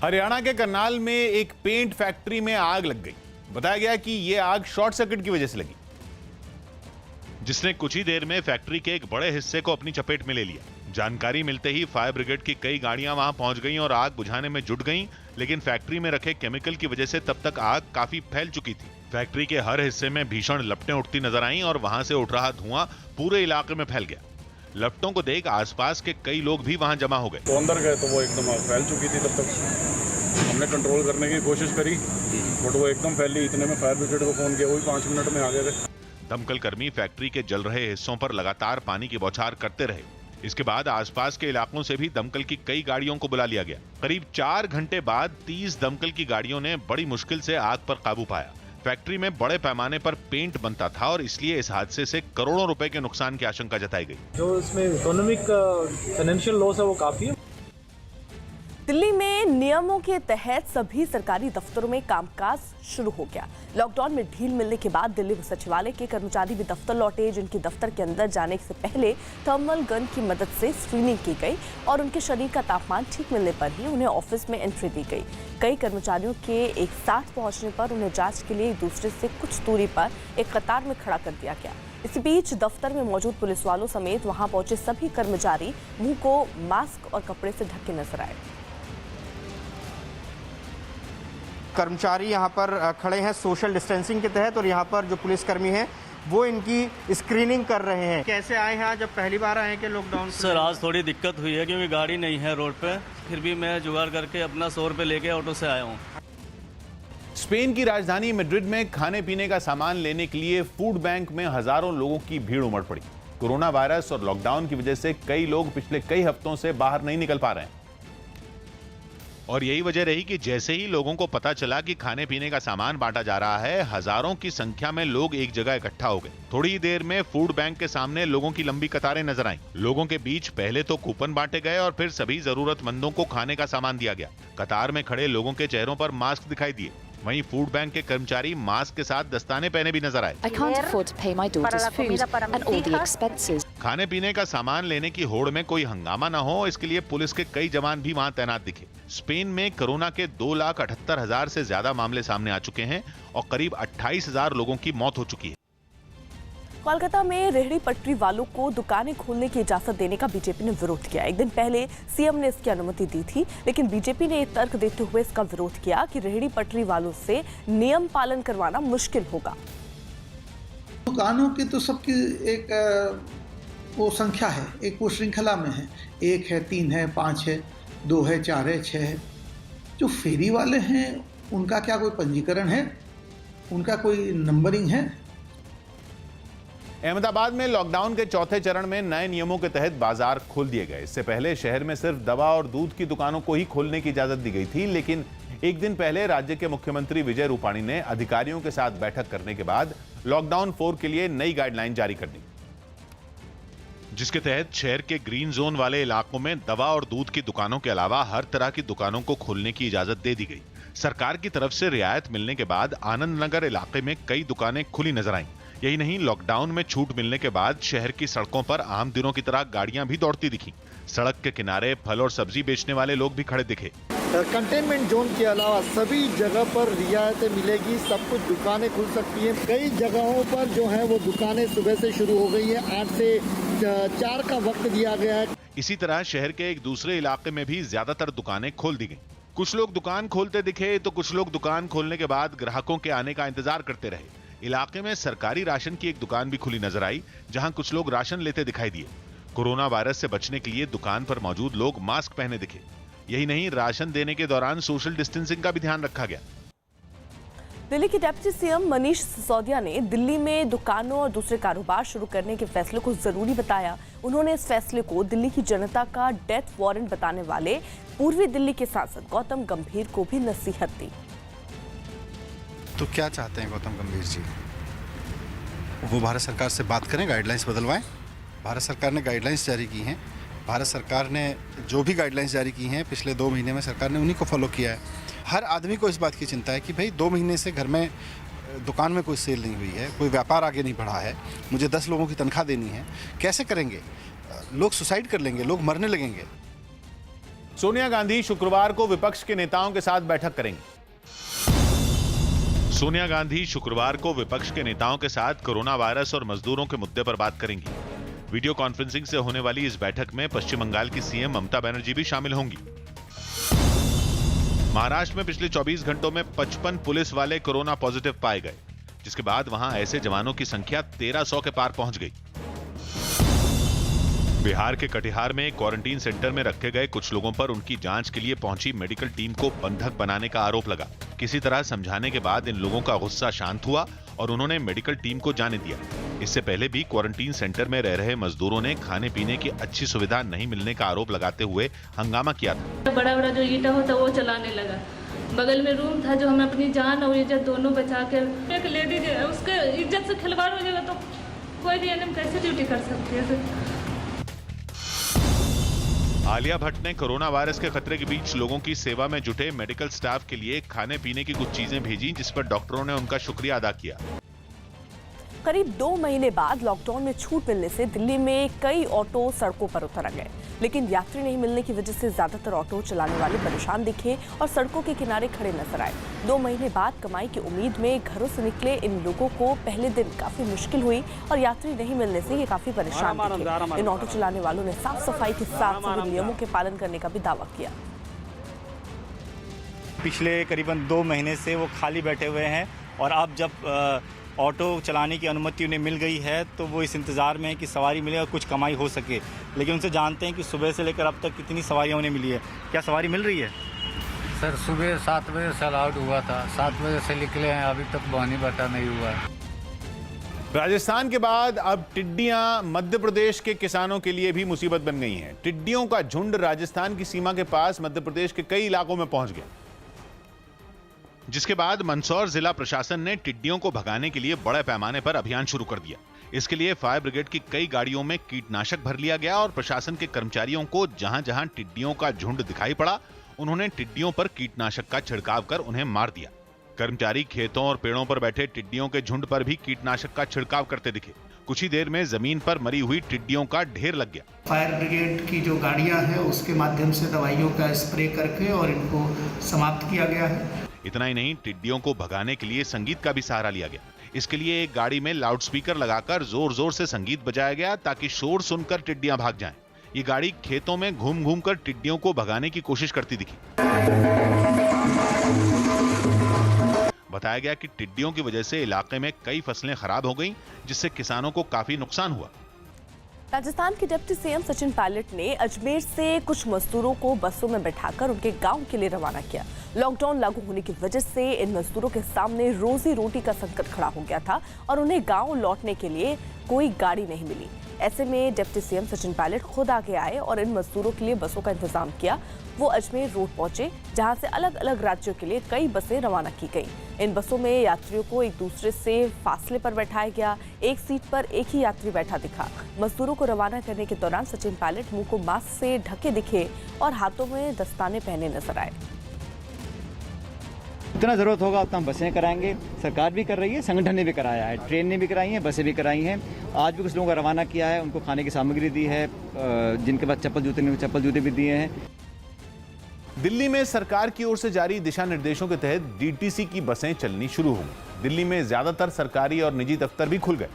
[SPEAKER 9] हरियाणा के करनाल में एक पेंट फैक्ट्री में आग लग गई। बताया गया कि यह आग शॉर्ट सर्किट की वजह से लगी,
[SPEAKER 2] जिसने कुछ ही देर में फैक्ट्री के एक बड़े हिस्से को अपनी चपेट में ले लिया। जानकारी मिलते ही फायर ब्रिगेड की कई गाड़ियां वहां पहुंच गईं और आग बुझाने में जुट गईं, लेकिन फैक्ट्री में रखे केमिकल की वजह से तब तक आग काफी फैल चुकी थी। फैक्ट्री के हर हिस्से में भीषण लपटें उठती नजर आईं और वहां से उठ रहा धुआं पूरे इलाके में फैल गया। लपटों को देख आसपास के कई लोग भी वहां जमा हो गए।
[SPEAKER 3] तो अंदर गए तो वो एकदम फैल चुकी थी। तब तक हमने कंट्रोल करने की कोशिश करी, बट वो एकदम फैली। इतने में फायर ब्रिगेड को फोन किया, वही 5 मिनट में आ गए थे।
[SPEAKER 2] दमकल कर्मी फैक्ट्री के जल रहे हिस्सों पर लगातार पानी की बौछार करते रहे। इसके बाद आसपास के इलाकों से भी दमकल की कई गाड़ियों को बुला लिया गया। करीब 4 घंटे बाद 30 दमकल की गाड़ियों ने बड़ी मुश्किल से आग पर काबू पाया। फैक्ट्री में बड़े पैमाने पर पेंट बनता था और इसलिए इस हादसे से करोड़ों रुपए के नुकसान की आशंका जताई गई।
[SPEAKER 5] जो इसमें इकोनॉमिक फाइनेंशियल लॉस है वो काफी है।
[SPEAKER 1] दिल्ली में नियमों के तहत सभी सरकारी दफ्तरों में कामकाज शुरू हो गया। लॉकडाउन में ढील मिलने के बाद दिल्ली सचिवालय के कर्मचारी भी दफ्तर लौटे, जिनकी दफ्तर के अंदर जाने से पहले थर्मल गन की मदद से स्क्रीनिंग की गई और उनके शरीर का तापमान ठीक मिलने पर ही उन्हें ऑफिस में एंट्री दी गई। कई कर्मचारियों के एक साथ पहुंचने पर उन्हें जांच के लिए एक दूसरे से कुछ दूरी पर एक कतार में खड़ा कर दिया गया। इसी बीच दफ्तर में मौजूद पुलिस वालों समेत वहां पहुंचे सभी कर्मचारी मुंह को मास्क और कपड़े से ढके नजर आए।
[SPEAKER 23] कर्मचारी यहाँ पर खड़े हैं सोशल डिस्टेंसिंग के तहत और यहाँ पर जो पुलिसकर्मी हैं वो इनकी स्क्रीनिंग कर रहे हैं। कैसे आए हैं आज, जब पहली बार आए हैं कि लॉकडाउन?
[SPEAKER 24] सर आज थोड़ी दिक्कत हुई है क्योंकि गाड़ी नहीं है रोड पे, फिर भी मैं जुगाड़ करके अपना 100 रुपये लेके ऑटो से आया हूँ।
[SPEAKER 9] स्पेन की राजधानी मैड्रिड में खाने पीने का सामान लेने के लिए फूड बैंक में हजारों लोगों की भीड़ उमड़ पड़ी। कोरोना वायरस और लॉकडाउन की वजह से कई लोग पिछले कई हफ्तों से बाहर नहीं निकल पा रहे हैं
[SPEAKER 2] और यही वजह रही कि जैसे ही लोगों को पता चला कि खाने पीने का सामान बांटा जा रहा है, हजारों की संख्या में लोग एक जगह इकट्ठा हो गए। थोड़ी ही देर में फूड बैंक के सामने लोगों की लंबी कतारें नजर आईं। लोगों के बीच पहले तो कूपन बांटे गए और फिर सभी जरूरतमंदों को खाने का सामान दिया गया। कतार में खड़े लोगों के चेहरों पर मास्क दिखाई दिए। वहीं फूड बैंक के कर्मचारी मास्क के साथ दस्ताने पहने भी नजर आए।
[SPEAKER 25] I can't afford to pay my daughter's food and all the expenses.
[SPEAKER 2] खाने पीने का सामान लेने की होड़ में कोई हंगामा न हो, इसके लिए पुलिस के कई जवान भी वहां तैनात दिखे। स्पेन में कोरोना के 2,78,000 से ज्यादा मामले सामने आ चुके हैं और करीब 28,000 लोगों की मौत हो चुकी है।
[SPEAKER 1] कोलकाता में रेहड़ी पटरी वालों को दुकानें खोलने की इजाजत देने का बीजेपी ने विरोध किया। एक दिन पहले सीएम ने इसकी अनुमति दी थी, लेकिन बीजेपी ने तर्क देते हुए इसका विरोध किया कि रेहड़ी पटरी वालों से नियम पालन करवाना मुश्किल होगा।
[SPEAKER 26] दुकानों की तो सबकी एक वो संख्या है, एक वो श्रृंखला में है, 1 है, 3 है, 5 है, 2 है, 4 है, 6 है। जो फेरी वाले हैं उनका क्या कोई पंजीकरण है, उनका कोई नंबरिंग है?
[SPEAKER 9] अहमदाबाद में लॉकडाउन के चौथे चरण में नए नियमों के तहत बाजार खोल दिए गए। इससे पहले शहर में सिर्फ दवा और दूध की दुकानों को ही खोलने की इजाजत दी गई थी, लेकिन एक दिन पहले राज्य के मुख्यमंत्री विजय रूपाणी ने अधिकारियों के साथ बैठक करने के बाद लॉकडाउन 4 के लिए नई गाइडलाइन जारी कर दी,
[SPEAKER 2] जिसके तहत शहर के ग्रीन जोन वाले इलाकों में दवा और दूध की दुकानों के अलावा हर तरह की दुकानों को खोलने की इजाजत दे दी गई। सरकार की तरफ से रियायत मिलने के बाद आनंद नगर इलाके में कई दुकानें खुली नजर आईं। यही नहीं, लॉकडाउन में छूट मिलने के बाद शहर की सड़कों पर आम दिनों की तरह गाड़ियां भी दौड़ती दिखी। सड़क के किनारे फल और सब्जी बेचने वाले लोग भी खड़े दिखे।
[SPEAKER 27] कंटेनमेंट जोन के अलावा सभी जगह पर रियायतें मिलेगी, सब कुछ दुकानें खुल सकती हैं। कई जगहों पर जो है वो दुकानें सुबह से शुरू हो गई है, 8 से 4 का वक्त दिया गया है।
[SPEAKER 2] इसी तरह शहर के एक दूसरे इलाके में भी ज्यादातर दुकानें खोल दी गई। कुछ लोग दुकान खोलते दिखे तो कुछ लोग दुकान खोलने के बाद ग्राहकों के आने का इंतजार करते रहे। इलाके में सरकारी राशन की एक दुकान भी खुली नजर आई, जहां कुछ लोग राशन लेते दिखाई दिए। कोरोना वायरस से बचने के लिए दुकान पर मौजूद लोग मास्क पहने दिखे। यही नहीं, राशन देने के दौरान सोशल डिस्टेंसिंग का भी ध्यान रखा गया।
[SPEAKER 1] दिल्ली के डिप्टी सीएम मनीष सिसोदिया ने दिल्ली में दुकानों और दूसरे कारोबार शुरू करने के फैसले को जरूरी बताया। उन्होंने इस फैसले को दिल्ली की जनता का डेथ वारंट बताने वाले पूर्वी दिल्ली के सांसद गौतम गंभीर को भी नसीहत दी।
[SPEAKER 28] तो क्या चाहते हैं गौतम गंभीर जी? वो भारत सरकार से बात करें, गाइडलाइंस बदलवाएं। भारत सरकार ने गाइडलाइंस जारी की हैं भारत सरकार ने जो भी गाइडलाइंस जारी की हैं पिछले 2 महीने में सरकार ने उन्हीं को फॉलो किया है। हर आदमी को इस बात की चिंता है कि भाई 2 महीने से घर में दुकान में कोई सेल नहीं हुई है, कोई व्यापार आगे नहीं बढ़ा है, मुझे 10 लोगों की तनख्वाह देनी है, कैसे करेंगे? लोग सुसाइड कर लेंगे, लोग मरने लगेंगे।
[SPEAKER 9] सोनिया गांधी शुक्रवार को विपक्ष के नेताओं के साथ बैठक करेंगी।
[SPEAKER 2] सोनिया गांधी शुक्रवार को विपक्ष के नेताओं के साथ कोरोना वायरस और मजदूरों के मुद्दे पर बात करेंगी। वीडियो कॉन्फ्रेंसिंग से होने वाली इस बैठक में पश्चिम बंगाल की सीएम ममता बनर्जी भी शामिल होंगी। महाराष्ट्र में पिछले 24 घंटों में 55 पुलिस वाले कोरोना पॉजिटिव पाए गए, जिसके बाद वहां ऐसे जवानों की संख्या 1300 के पार पहुंच गई। बिहार के कटिहार में क्वारंटीन सेंटर में रखे गए कुछ लोगों पर उनकी जांच के लिए पहुंची मेडिकल टीम को बंधक बनाने का आरोप लगा। किसी तरह समझाने के बाद इन लोगों का गुस्सा शांत हुआ और उन्होंने मेडिकल टीम को जाने दिया। इससे पहले भी क्वारंटीन सेंटर में रह रहे मजदूरों ने खाने पीने की अच्छी सुविधा नहीं मिलने का आरोप लगाते हुए हंगामा किया था।
[SPEAKER 6] बड़ा बड़ा जो ईटा होता वो चलाने लगा। बगल में रूम था जो हमें अपनी जान और इज्जत दोनों बचा कर एक लेडीज उसके इज्जत से खिलवाड़ हो जाएगा तो कोई भी एनएम कैसे ड्यूटी कर सकती है।
[SPEAKER 2] आलिया भट्ट ने कोरोना वायरस के खतरे के बीच लोगों की सेवा में जुटे मेडिकल स्टाफ के लिए खाने पीने की कुछ चीजें भेजी, जिस पर डॉक्टरों ने उनका शुक्रिया अदा किया।
[SPEAKER 1] करीब 2 महीने बाद लॉकडाउन में छूट मिलने से दिल्ली में कई ऑटो सड़कों पर उतर गए, लेकिन यात्री नहीं मिलने की वजह से ज्यादातर ऑटो चलाने वाले परेशान दिखे और सड़कों के किनारे खड़े नजर आए। 2 महीने बाद कमाई की उम्मीद में घरों से निकले इन लोगों को पहले दिन काफी मुश्किल हुई और यात्री नहीं मिलने से ये काफी परेशान दिखे। इन ऑटो चलाने वालों ने साफ सफाई के साथ सभी नियमों के पालन करने का भी दावा किया।
[SPEAKER 7] पिछले करीबन 2 महीने से वो खाली बैठे हुए हैं और अब जब ऑटो चलाने की अनुमति उन्हें मिल गई है तो वो इस इंतज़ार में है कि सवारी मिले और कुछ कमाई हो सके। लेकिन उनसे जानते हैं कि सुबह से लेकर अब तक कितनी सवारियां उन्हें मिली है। क्या सवारी मिल रही है?
[SPEAKER 8] सर सुबह 7 बजे से आउट हुआ था, 7 बजे से निकले हैं, अभी तक बहानी बटा नहीं हुआ है।
[SPEAKER 9] राजस्थान के बाद अब टिड्डियां मध्य प्रदेश के किसानों के लिए भी मुसीबत बन गई हैं। टिड्डियों का झुंड राजस्थान की सीमा के पास मध्य प्रदेश के कई इलाकों में पहुंच गया,
[SPEAKER 2] जिसके बाद मंदसौर जिला प्रशासन ने टिड्डियों को भगाने के लिए बड़े पैमाने पर अभियान शुरू कर दिया। इसके लिए फायर ब्रिगेड की कई गाड़ियों में कीटनाशक भर लिया गया और प्रशासन के कर्मचारियों को जहां जहां टिड्डियों का झुंड दिखाई पड़ा उन्होंने टिड्डियों पर कीटनाशक का छिड़काव कर उन्हें मार दिया। कर्मचारी खेतों और पेड़ों पर बैठे टिड्डियों के झुंड पर भी कीटनाशक का छिड़काव करते दिखे। कुछ ही देर में जमीन पर मरी हुई टिड्डियों का ढेर लग गया।
[SPEAKER 26] फायर ब्रिगेड की जो गाड़ियां हैं उसके माध्यम से दवाइयों का स्प्रे करके और इनको समाप्त किया गया है।
[SPEAKER 2] इतना ही नहीं, टिड्डियों को भगाने के लिए संगीत का भी सहारा लिया गया। इसके लिए एक गाड़ी में लाउडस्पीकर लगाकर जोर जोर से संगीत बजाया गया ताकि शोर सुनकर टिड्डियां भाग जाएं। ये गाड़ी खेतों में घूम घूम कर टिड्डियों को भगाने की कोशिश करती दिखी। बताया गया कि टिड्डियों की वजह से इलाके में कई फसलें खराब हो गईं, जिससे किसानों को काफी नुकसान हुआ।
[SPEAKER 1] राजस्थान के डिप्टी सीएम सचिन पायलट ने अजमेर से कुछ मजदूरों को बसों में बैठाकर उनके गांव के लिए रवाना किया। लॉकडाउन लागू होने की वजह से इन मजदूरों के सामने रोजी रोटी का संकट खड़ा हो गया था और उन्हें गांव लौटने के लिए कोई गाड़ी नहीं मिली। ऐसे में डिप्टी सीएम सचिन पायलट खुद आगे आए और इन मजदूरों के लिए बसों का इंतजाम किया। वो अजमेर रोड पहुंचे, जहां से अलग अलग राज्यों के लिए कई बसें रवाना की गई। इन बसों में यात्रियों को एक दूसरे से फासले पर बैठाया गया। एक सीट पर एक ही यात्री बैठा दिखा। मजदूरों को रवाना करने के दौरान सचिन पायलट मुंह को मास्क से ढके दिखे और हाथों में दस्ताने पहने नजर आए।
[SPEAKER 10] जितना ज़रूरत होगा उतना हम बसें कराएंगे। सरकार भी कर रही है, संगठन ने भी कराया है, ट्रेन ने भी कराई है, बसें भी कराई हैं। आज भी कुछ लोगों को रवाना किया है, उनको खाने की सामग्री दी है, जिनके पास चप्पल जूते नहीं, चप्पल जूते भी दिए हैं।
[SPEAKER 9] दिल्ली में सरकार की ओर से जारी दिशा निर्देशों के तहत डीटीसी की बसें चलनी शुरू हो गई। दिल्ली में ज्यादातर सरकारी और निजी दफ्तर भी खुल गए,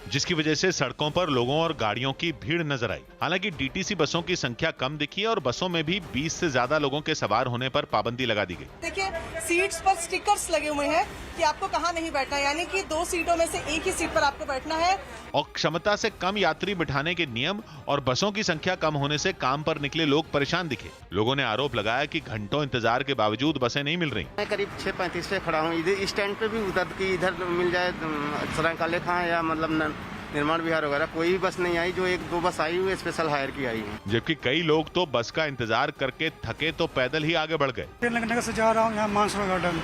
[SPEAKER 2] जिसकी वजह से सड़कों पर लोगों और गाड़ियों की भीड़ नजर आई। हालांकि डीटीसी बसों की संख्या कम दिखी और बसों में भी 20 से ज्यादा लोगों के सवार होने पर पाबंदी लगा दी गई।
[SPEAKER 11] देखिए, सीट्स पर स्टिकर्स लगे हुए हैं कि आपको कहां नहीं बैठना, यानी कि 2 सीटों में से एक ही सीट पर आपको बैठना है।
[SPEAKER 2] और क्षमता से कम यात्री बिठाने के नियम और बसों की संख्या कम होने से काम पर निकले लोग परेशान दिखे। लोगों ने आरोप लगाया कि घंटों इंतजार के बावजूद बसें नहीं मिल रही।
[SPEAKER 12] मैं करीब 6:35 पे खड़ा हूँ। इधर स्टैंड पे भी उतर के इधर मिल जाए, सरायकाले खां या मतलब निर्माण विहार वगैरह, कोई भी बस नहीं आई। जो 1-2 बस आई हुई स्पेशल हायर की आई है।
[SPEAKER 2] जबकि कई लोग तो बस का इंतजार करके थके तो पैदल ही आगे बढ़ गए।
[SPEAKER 11] नगर से जा रहा हूँ यहाँ मानसरोवर गार्डन।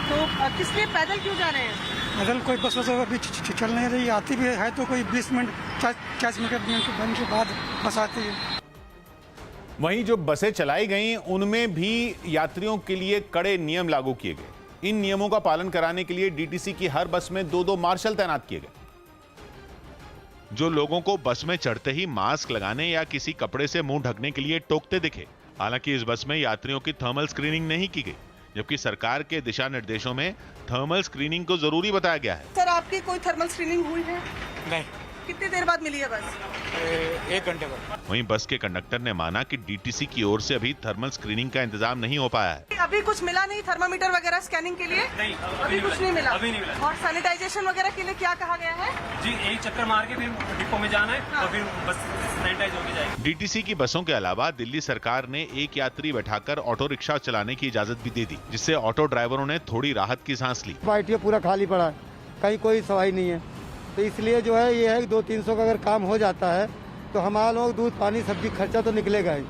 [SPEAKER 11] तो किस लिए पैदल क्यों जा रहे हैं?
[SPEAKER 4] पैदल कोई बस वस अभी चल नहीं रही, आती भी है तो कोई 20 मिनट 40 मिनट के बाद बस आती है।
[SPEAKER 9] वहीं जो बसें चलाई गईं उनमें भी यात्रियों के लिए कड़े नियम लागू किए गए। इन नियमों का पालन कराने के लिए डीटीसी की हर बस में 2-2 मार्शल तैनात किए गए,
[SPEAKER 2] जो लोगों को बस में चढ़ते ही मास्क लगाने या किसी कपड़े से मुंह ढकने के लिए टोकते दिखे। हालांकि इस बस में यात्रियों की थर्मल स्क्रीनिंग नहीं की गई, जबकि सरकार के दिशा निर्देशों में थर्मल स्क्रीनिंग को जरूरी बताया गया है।
[SPEAKER 11] सर, आपकी कोई थर्मल स्क्रीनिंग हुई है?
[SPEAKER 4] नहीं।
[SPEAKER 11] कितनी देर बाद मिली है बस?
[SPEAKER 4] 1 घंटे बाद।
[SPEAKER 2] वहीं बस के कंडक्टर ने माना कि डीटीसी की ओर से अभी थर्मल स्क्रीनिंग का इंतजाम नहीं हो पाया है।
[SPEAKER 11] अभी कुछ मिला नहीं थर्मामीटर वगैरह स्कैनिंग के लिए?
[SPEAKER 4] नहीं,
[SPEAKER 11] अभी कुछ नहीं मिला।
[SPEAKER 4] अभी नहीं मिला।
[SPEAKER 11] और सैनिटाइजेशन वगैरह के लिए क्या कहा गया है?
[SPEAKER 4] जी, एक चक्कर मार के फिर डिपो में जाना है और फिर बस सैनिटाइज होके जाएगी।
[SPEAKER 2] डीटीसी की बसों के अलावा दिल्ली सरकार ने एक यात्री बैठाकर ऑटो रिक्शा चलाने की इजाजत भी दे दी, जिससे ऑटो ड्राइवरों ने थोड़ी राहत की सांस ली।
[SPEAKER 27] पार्टियाँ पूरा खाली पड़ा है, कहीं कोई सवारी नहीं है, तो इसलिए जो है ये है कि 200-300 का अगर काम हो जाता है तो हमारा लोग दूध पानी सब्जी खर्चा तो निकलेगा ही।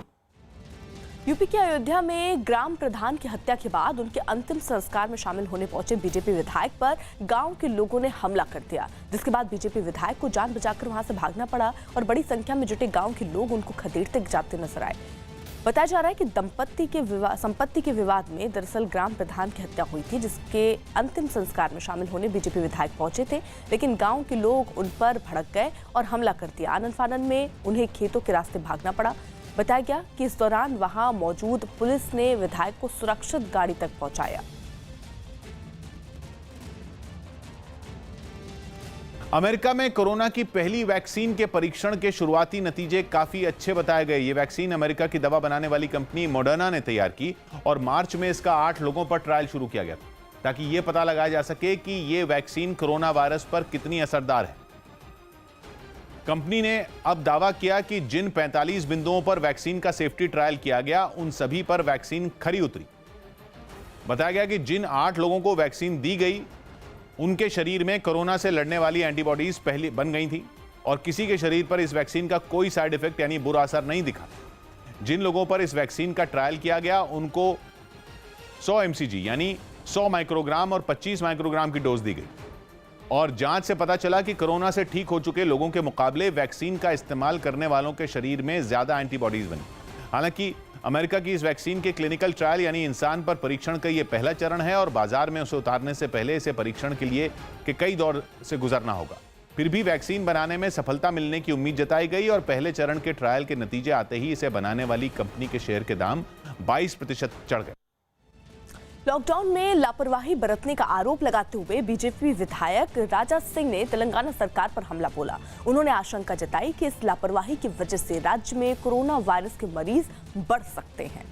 [SPEAKER 1] यूपी के अयोध्या में ग्राम प्रधान की हत्या के बाद उनके अंतिम संस्कार में शामिल होने पहुंचे बीजेपी विधायक पर गांव के लोगों ने हमला कर दिया, जिसके बाद बीजेपी विधायक को जान बचाकर वहां से भागना पड़ा और बड़ी संख्या में जुटे गांव के लोग उनको खदेड़ते जाते नजर आए। बताया जा रहा है कि संपत्ति के विवाद में दरअसल ग्राम प्रधान की हत्या हुई थी, जिसके अंतिम संस्कार में शामिल होने बीजेपी विधायक पहुंचे थे, लेकिन गांव के लोग उन पर भड़क गए और हमला कर दिया। आनन फानन में उन्हें खेतों के रास्ते भागना पड़ा। बताया गया कि इस दौरान वहां मौजूद पुलिस ने विधायक को सुरक्षित गाड़ी तक पहुंचाया।
[SPEAKER 9] अमेरिका में कोरोना की पहली वैक्सीन के परीक्षण के शुरुआती नतीजे काफी अच्छे बताए गए। ये वैक्सीन अमेरिका की दवा बनाने वाली कंपनी मॉडर्ना ने तैयार की और मार्च में इसका 8 लोगों पर ट्रायल शुरू किया गया ताकि यह पता लगाया जा सके कि यह वैक्सीन कोरोना वायरस पर कितनी असरदार है। कंपनी ने अब दावा किया कि जिन 45 बिंदुओं पर वैक्सीन का सेफ्टी ट्रायल किया गया उन सभी पर वैक्सीन खरी उतरी। बताया गया कि जिन 8 लोगों को वैक्सीन दी गई उनके शरीर में कोरोना से लड़ने वाली एंटीबॉडीज पहले बन गई थी और किसी के शरीर पर इस वैक्सीन का कोई साइड इफेक्ट यानी बुरा असर नहीं दिखा। जिन लोगों पर इस वैक्सीन का ट्रायल किया गया उनको 100 mcg यानी 100 माइक्रोग्राम और 25 माइक्रोग्राम की डोज दी गई और जांच से पता चला कि कोरोना से ठीक हो चुके लोगों के मुकाबले वैक्सीन का इस्तेमाल करने वालों के शरीर में ज्यादा एंटीबॉडीज बनी। हालांकि अमेरिका की इस वैक्सीन के क्लिनिकल ट्रायल यानी इंसान पर परीक्षण का यह पहला चरण है और बाजार में उसे उतारने से पहले इसे परीक्षण के लिए के कई दौर से गुजरना होगा। फिर भी वैक्सीन बनाने में सफलता मिलने की उम्मीद जताई गई और पहले चरण के ट्रायल के नतीजे आते ही इसे बनाने वाली कंपनी के शेयर के दाम 22% चढ़ गए।
[SPEAKER 1] लॉकडाउन में लापरवाही बरतने का आरोप लगाते हुए बीजेपी विधायक राजा सिंह ने तेलंगाना सरकार पर हमला बोला। उन्होंने आशंका जताई कि इस लापरवाही की वजह से राज्य में कोरोना वायरस के मरीज बढ़ सकते हैं।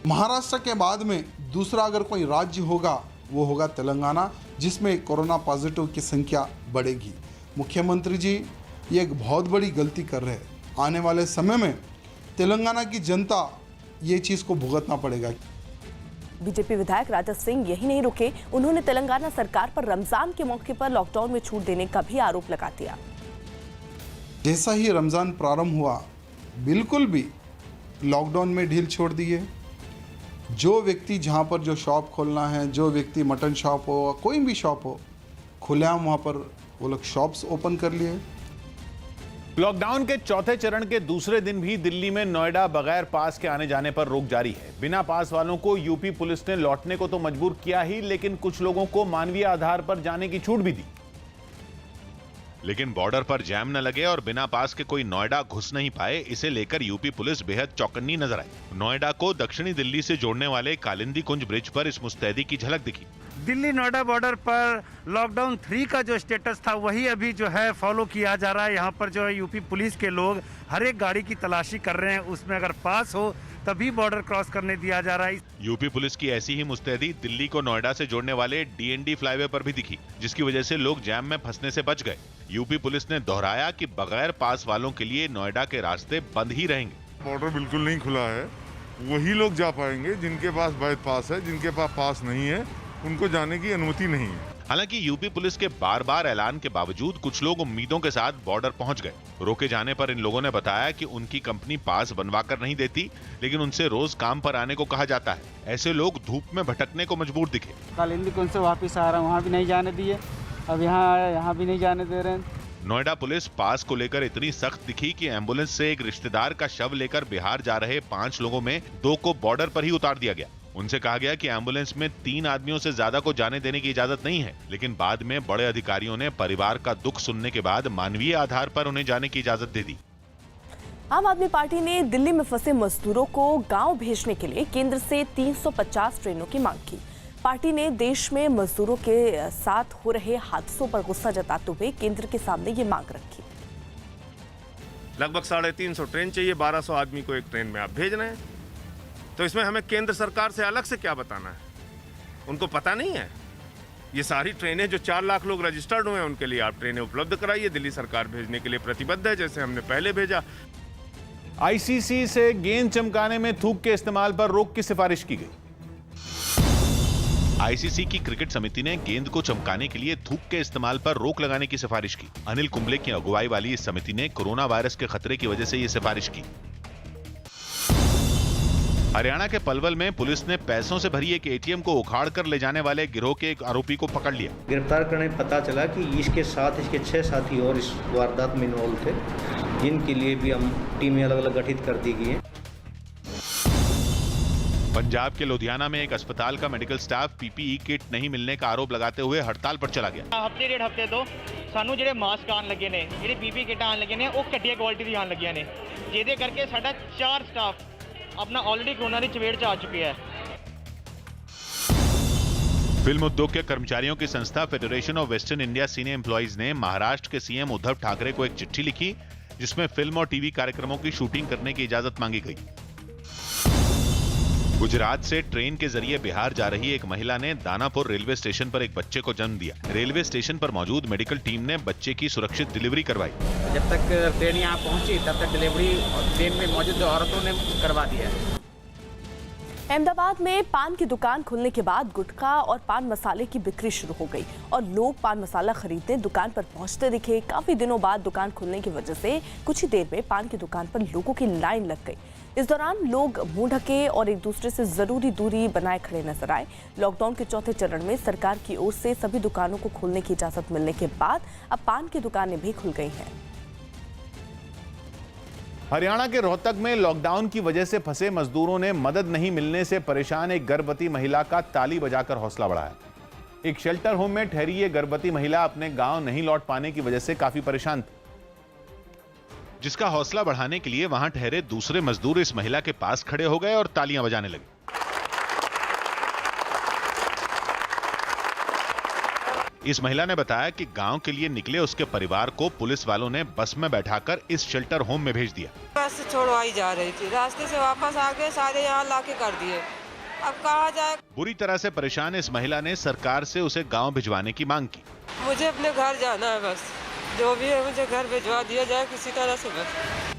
[SPEAKER 13] महाराष्ट्र के बाद में दूसरा अगर कोई राज्य होगा वो होगा तेलंगाना, जिसमें कोरोना पॉजिटिव की संख्या बढ़ेगी। मुख्यमंत्री जी ये एक बहुत बड़ी गलती कर रहे हैं। आने वाले समय में तेलंगाना की जनता ये चीज़ को भुगतना पड़ेगा।
[SPEAKER 1] बीजेपी विधायक राजा सिंह यही नहीं रुके, उन्होंने तेलंगाना सरकार पर रमजान के मौके पर लॉकडाउन में छूट देने का भी आरोप लगा दिया।
[SPEAKER 13] जैसा ही रमज़ान प्रारंभ हुआ बिल्कुल भी लॉकडाउन में ढील छोड़ दी है। जो व्यक्ति जहाँ पर जो शॉप खोलना है, जो व्यक्ति मटन शॉप हो कोई भी शॉप हो, खुलेआम वहाँ पर वो लोग शॉप्स ओपन कर लिए।
[SPEAKER 9] लॉकडाउन के चौथे चरण के दूसरे दिन भी दिल्ली में नोएडा बगैर पास के आने जाने पर रोक जारी है। बिना पास वालों को यूपी पुलिस ने लौटने को तो मजबूर किया ही, लेकिन कुछ लोगों को मानवीय आधार पर जाने की छूट भी दी।
[SPEAKER 2] लेकिन बॉर्डर पर जैम न लगे और बिना पास के कोई नोएडा घुस नहीं पाए, इसे लेकर यूपी पुलिस बेहद चौकन्नी नजर आई। नोएडा को दक्षिणी दिल्ली से जोड़ने वाले कालिंदी कुंज ब्रिज पर इस मुस्तैदी की झलक दिखी।
[SPEAKER 14] दिल्ली नोएडा बॉर्डर पर लॉकडाउन 3 का जो स्टेटस था वही अभी जो है फॉलो किया जा रहा है। यहाँ पर जो है यूपी पुलिस के लोग हर एक गाड़ी की तलाशी कर रहे हैं, उसमें अगर पास हो तभी बॉर्डर क्रॉस करने दिया जा रहा है।
[SPEAKER 2] यूपी पुलिस की ऐसी ही मुस्तैदी दिल्ली को नोएडा से जोड़ने वाले डीएनडी फ्लाईवे पर भी दिखी, जिसकी वजह से लोग जैम में फंसने से बच गए। यूपी पुलिस ने दोहराया कि बगैर पास वालों के लिए नोएडा के रास्ते बंद ही रहेंगे।
[SPEAKER 15] बॉर्डर बिल्कुल नहीं खुला है, वही लोग जा पाएंगे जिनके पास वैध पास है, जिनके पास पास नहीं है उनको जाने की अनुमति नहीं है।
[SPEAKER 2] हालांकि यूपी पुलिस के बार बार ऐलान के बावजूद कुछ लोग उम्मीदों के साथ बॉर्डर पहुंच गए। रोके जाने पर इन लोगों ने बताया कि उनकी कंपनी पास बनवा कर नहीं देती, लेकिन उनसे रोज काम पर आने को कहा जाता है। ऐसे लोग धूप में भटकने को मजबूर दिखे।
[SPEAKER 3] कल इंदौर से वापिस आ रहा हूँ, वहाँ भी नहीं जाने दिए, अब यहाँ आया, यहाँ भी नहीं जाने दे रहे हैं।
[SPEAKER 2] नोएडा पुलिस पास को लेकर इतनी सख्त दिखी कि एम्बुलेंस से एक रिश्तेदार का शव लेकर बिहार जा रहे 5 लोगों में 2 को बॉर्डर पर ही उतार दिया गया। उनसे कहा गया कि एम्बुलेंस में 3 आदमियों से ज्यादा को जाने देने की इजाजत नहीं है, लेकिन बाद में बड़े अधिकारियों ने परिवार का दुख सुनने के बाद मानवीय आधार पर उन्हें जाने की इजाजत दे दी।
[SPEAKER 1] आम आदमी पार्टी ने दिल्ली में फंसे मजदूरों को गांव भेजने के लिए केंद्र से 350 ट्रेनों की मांग की। पार्टी ने देश में मजदूरों के साथ हो रहे हादसों पर गुस्सा जताते हुए केंद्र के सामने ये मांग रखी।
[SPEAKER 16] लगभग 350 ट्रेन चाहिए, 1200 आदमी को एक ट्रेन में आप भेज रहे हैं, तो इसमें हमें केंद्र सरकार से अलग से क्या बताना है? उनको पता नहीं है? ये सारी ट्रेनें जो 4 लाख लोग रजिस्टर्ड हुए हैं उनके लिए आप ट्रेनें उपलब्ध कराइए। दिल्ली सरकार भेजने के लिए प्रतिबद्ध है, जैसे हमने पहले भेजा।
[SPEAKER 9] आईसीसी से गेंद चमकाने में थूक के इस्तेमाल पर रोक की सिफारिश की गई।
[SPEAKER 2] आईसीसी की क्रिकेट समिति ने गेंद को चमकाने के लिए थूक के इस्तेमाल पर रोक लगाने की सिफारिश की। अनिल कुंबले की अगुवाई वाली इस समिति ने कोरोना वायरस के खतरे की वजह से ये सिफारिश की। हरियाणा के पलवल में पुलिस ने पैसों से भरी एक एटीएम को उखाड़ कर ले जाने वाले गिरोह के एक आरोपी को पकड़ लिया।
[SPEAKER 17] गिरफ्तार करने में पता चला कि इसके साथ इसके 6 साथी और इस वारदात में इन्वॉल्व थे, जिनके लिए भी हम टीमें अलग अलग गठित कर दी गई हैं।
[SPEAKER 2] पंजाब के लुधियाना में एक अस्पताल का मेडिकल स्टाफ पीपीई किट नहीं मिलने का आरोप लगाते हुए हड़ताल पर चला गया।
[SPEAKER 18] हफ्ते 1.5 हफ्ते तो सानू ਜਿਹੜੇ ਮਾਸਕ ਆਣ ਲੱਗੇ ਨੇ, ਜਿਹੜੇ ਪੀਪੀ ਕਿਟ ਆਣ ਲੱਗੇ ਨੇ, ਉਹ ਘਟੀਆ ਕੁਆਲਿਟੀ ਦੀ ਆਣ ਲੱਗੀਆਂ ਨੇ, ਜਿਹਦੇ ਕਰਕੇ ਸਾਡਾ 4 ਸਟਾਫ अपना ऑलरेडी कोरोना की चपेट आ चुके हैं।
[SPEAKER 2] फिल्म उद्योग के कर्मचारियों की संस्था federation of western India senior employees ने महाराष्ट्र के सीएम उद्धव ठाकरे को एक चिट्ठी लिखी, जिसमें फिल्म और टीवी कार्यक्रमों की शूटिंग करने की इजाजत मांगी गई। गुजरात से ट्रेन के जरिए बिहार जा रही एक महिला ने दानापुर रेलवे स्टेशन पर एक बच्चे को जन्म दिया। रेलवे स्टेशन पर मौजूद मेडिकल टीम ने बच्चे की सुरक्षित डिलीवरी करवाई।
[SPEAKER 3] जब तक ट्रेन यहाँ पहुंची तब तक डिलीवरी ट्रेन में मौजूद औरतों ने करवा दिया।
[SPEAKER 1] अहमदाबाद में पान की दुकान खुलने के बाद गुटखा और पान मसाले की बिक्री शुरू हो गई और लोग पान मसाला खरीदने दुकान पर पहुंचते दिखे। काफी दिनों बाद दुकान खुलने की वजह से कुछ ही देर में पान की दुकान पर लोगों की लाइन लग गई। इस दौरान लोग मुंह ढके और एक दूसरे से जरूरी दूरी बनाए खड़े नजर आए। लॉकडाउन के चौथे चरण में सरकार की ओर से सभी दुकानों को खोलने की इजाजत मिलने के बाद अब पान की दुकानें भी खुल गई हैं।
[SPEAKER 9] हरियाणा के रोहतक में लॉकडाउन की वजह से फंसे मजदूरों ने मदद नहीं मिलने से परेशान एक गर्भवती महिला का ताली बजाकर हौसला बढ़ाया। एक शेल्टर होम में ठहरी ये गर्भवती महिला अपने गांव नहीं लौट पाने की वजह से काफी परेशान थी,
[SPEAKER 2] जिसका हौसला बढ़ाने के लिए वहां ठहरे दूसरे मजदूर इस महिला के पास खड़े हो गए और तालियां बजाने लगे। इस महिला ने बताया कि गांव के लिए निकले उसके परिवार को पुलिस वालों ने बस में बैठाकर इस शेल्टर होम में भेज दिया।
[SPEAKER 19] बस छोड़वाई जा रही थी, रास्ते से वापस आ गए, सारे यहाँ लाके कर दिए, अब कहाँ जाए।
[SPEAKER 2] बुरी तरह से परेशान इस महिला ने सरकार से उसे गांव भिजवाने की मांग की।
[SPEAKER 19] मुझे अपने घर जाना है, बस जो भी है मुझे घर भिजवा दिया जाए किसी तरह से बस।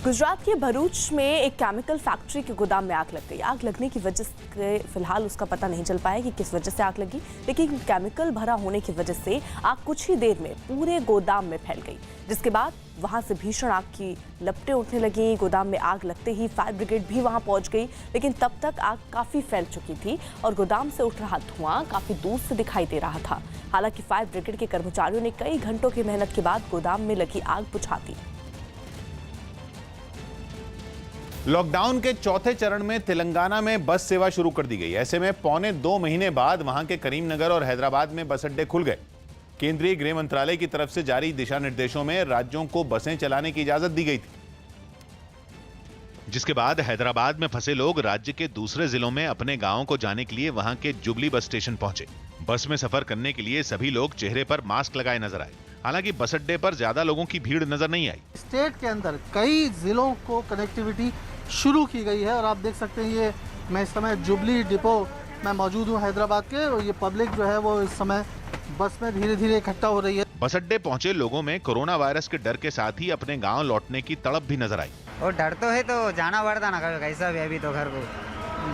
[SPEAKER 1] गुजरात के भरूच में एक केमिकल फैक्ट्री के गोदाम में आग लग गई। आग लगने की वजह से फिलहाल उसका पता नहीं चल पाया कि किस वजह से आग लगी, लेकिन केमिकल भरा होने की वजह से आग कुछ ही देर में पूरे गोदाम में फैल गई, जिसके बाद वहां से भीषण आग की लपटें उठने लगी। गोदाम में आग लगते ही फायर ब्रिगेड भी वहां पहुंच गई, लेकिन तब तक आग काफी फैल चुकी थी और गोदाम से उठ रहा धुआं काफी दूर से दिखाई दे रहा था। हालांकि फायर ब्रिगेड के कर्मचारियों ने कई घंटों की मेहनत के बाद गोदाम में लगी आग बुझा दी।
[SPEAKER 9] लॉकडाउन के चौथे चरण में तेलंगाना में बस सेवा शुरू कर दी गई। ऐसे में 2.25 महीने बाद वहां के करीमनगर और हैदराबाद में बस अड्डे खुल गए। केंद्रीय गृह मंत्रालय की तरफ से जारी दिशा निर्देशों में राज्यों को बसें चलाने की इजाजत दी गई थी,
[SPEAKER 2] जिसके बाद हैदराबाद में फंसे लोग राज्य के दूसरे जिलों में अपने गांवों को जाने के लिए वहां के जुबली बस स्टेशन पहुंचे। बस में सफर करने के लिए सभी लोग चेहरे पर मास्क लगाए नजर आए। हालांकि बस अड्डे पर ज्यादा लोगों की भीड़ नजर नहीं आई।
[SPEAKER 27] स्टेट के अंदर कई जिलों को कनेक्टिविटी शुरू की गई है और आप देख सकते हैं ये मैं इस समय जुबली डिपो में मौजूद हूँ हैदराबाद के, और ये पब्लिक जो है वो इस समय बस में धीरे धीरे इकट्ठा हो रही है।
[SPEAKER 2] बस अड्डे पहुंचे लोगों में कोरोना वायरस के डर के साथ ही अपने गांव लौटने की तड़प भी नजर आई।
[SPEAKER 3] और डर तो है तो जाना पड़ता ना, कैसा भी अभी तो घर को,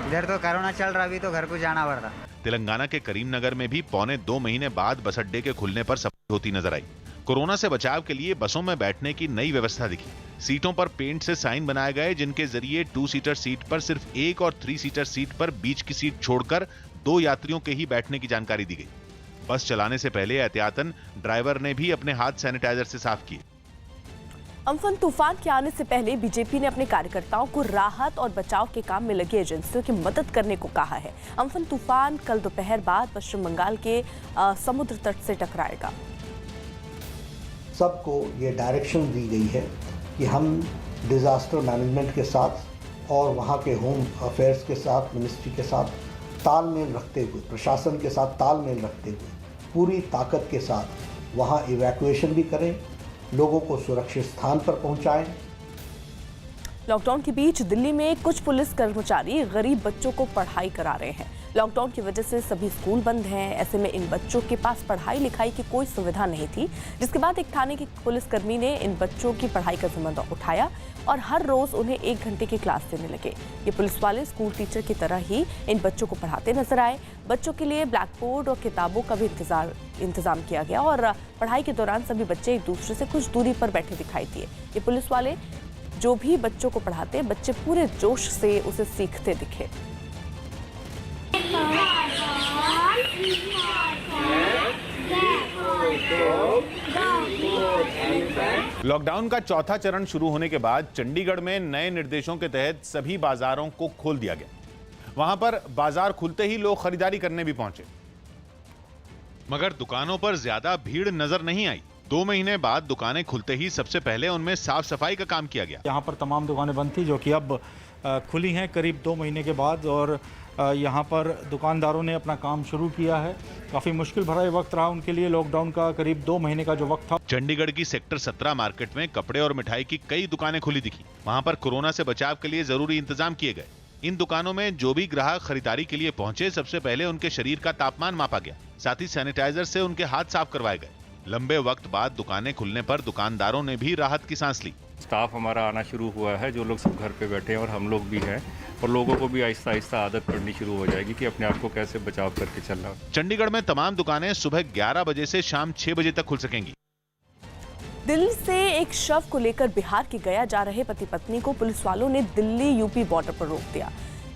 [SPEAKER 3] इधर तो कोरोना चल रहा, अभी तो घर को जाना पड़ता।
[SPEAKER 2] तेलंगाना के करीमनगर में भी 1.25 महीने बाद बस अड्डे के खुलने पर सफाई होती नजर आई। कोरोना से बचाव के लिए बसों में बैठने की नई व्यवस्था दिखी। सीटों पर पेंट से साइन बनाए गए, जिनके जरिए 2 सीटर सीट पर सिर्फ 1 और 3 सीटर सीट पर बीच की सीट छोड़कर 2 यात्रियों के ही बैठने की जानकारी दी गई। बस चलाने से पहले एहतियातन ड्राइवर ने भी अपने हाथ सैनिटाइजर से साफ किए।
[SPEAKER 1] अम्फन तूफान के आने से पहले बीजेपी ने अपने कार्यकर्ताओं को राहत और बचाव के काम में लगी एजेंसियों की मदद करने को कहा है। अम्फन तूफान कल दोपहर बाद पश्चिम बंगाल के समुद्र तट से टकराएगा।
[SPEAKER 27] सबको ये डायरेक्शन दी गई है कि हम डिज़ास्टर मैनेजमेंट के साथ और वहाँ के होम अफेयर्स के साथ, मिनिस्ट्री के साथ तालमेल रखते हुए, प्रशासन के साथ तालमेल रखते हुए पूरी ताकत के साथ वहाँ इवैक्यूएशन भी करें, लोगों को सुरक्षित स्थान पर पहुँचाएं।
[SPEAKER 1] लॉकडाउन के बीच दिल्ली में कुछ पुलिस कर्मचारी गरीब बच्चों को पढ़ाई करा रहे हैं। लॉकडाउन की वजह से सभी स्कूल बंद हैं। ऐसे में इन बच्चों के पास पढ़ाई लिखाई की कोई सुविधा नहीं थी, जिसके बाद एक थाने के पुलिसकर्मी ने इन बच्चों की पढ़ाई का जिम्मा उठाया और हर रोज उन्हें 1 घंटे की क्लास देने लगे। ये पुलिस वाले स्कूल टीचर की तरह ही इन बच्चों को पढ़ाते नजर आए। बच्चों के लिए ब्लैक बोर्ड और किताबों का भी इंतजाम किया गया और पढ़ाई के दौरान सभी बच्चे एक दूसरे से कुछ दूरी पर बैठे दिखाई दिए। ये पुलिस वाले जो भी बच्चों को पढ़ाते, बच्चे पूरे जोश से उसे सीखते दिखे।
[SPEAKER 9] लॉकडाउन का चौथा चरण शुरू होने के बाद चंडीगढ़ में नए निर्देशों के तहत सभी बाजारों को खोल दिया गया। वहां पर बाजार खुलते ही लोग खरीदारी करने भी पहुंचे,
[SPEAKER 2] मगर दुकानों पर ज्यादा भीड़ नजर नहीं आई। 2 महीने बाद दुकानें खुलते ही सबसे पहले उनमें साफ सफाई का काम किया गया।
[SPEAKER 5] यहाँ पर तमाम दुकानें बंद थी, जो कि अब खुली हैं करीब 2 महीने के बाद, और यहाँ पर दुकानदारों ने अपना काम शुरू किया है। काफ़ी मुश्किल भरा ये वक्त रहा उनके लिए, लॉकडाउन का करीब 2 महीने का जो वक्त था।
[SPEAKER 2] चंडीगढ़ की सेक्टर 17 मार्केट में कपड़े और मिठाई की कई दुकानें खुली दिखी। वहाँ पर कोरोना से बचाव के लिए जरूरी इंतजाम किए गए। इन दुकानों में जो भी ग्राहक खरीदारी के लिए पहुंचे, सबसे पहले उनके शरीर का तापमान मापा गया, साथ ही सैनिटाइजर से उनके हाथ साफ करवाए गए। लंबे वक्त बाद दुकानें खुलने पर दुकानदारों ने भी राहत की सांस ली।
[SPEAKER 20] स्टाफ हमारा आना शुरू हुआ है, जो लोग सब घर पे बैठे हैं और हम लोग भी हैं, और लोगों को भी आहिस्ता आहिस्ता आदत पड़नी शुरू हो जाएगी कि अपने आप को कैसे बचाव करके चलना।
[SPEAKER 2] चंडीगढ़ में तमाम दुकानें सुबह 11 बजे से शाम 6 बजे तक खुल सकेंगी।
[SPEAKER 1] दिल्ली से एक शव को लेकर बिहार के गया जा रहे पति पत्नी को पुलिस वालों ने दिल्ली यूपी बॉर्डर पर रोक दिया।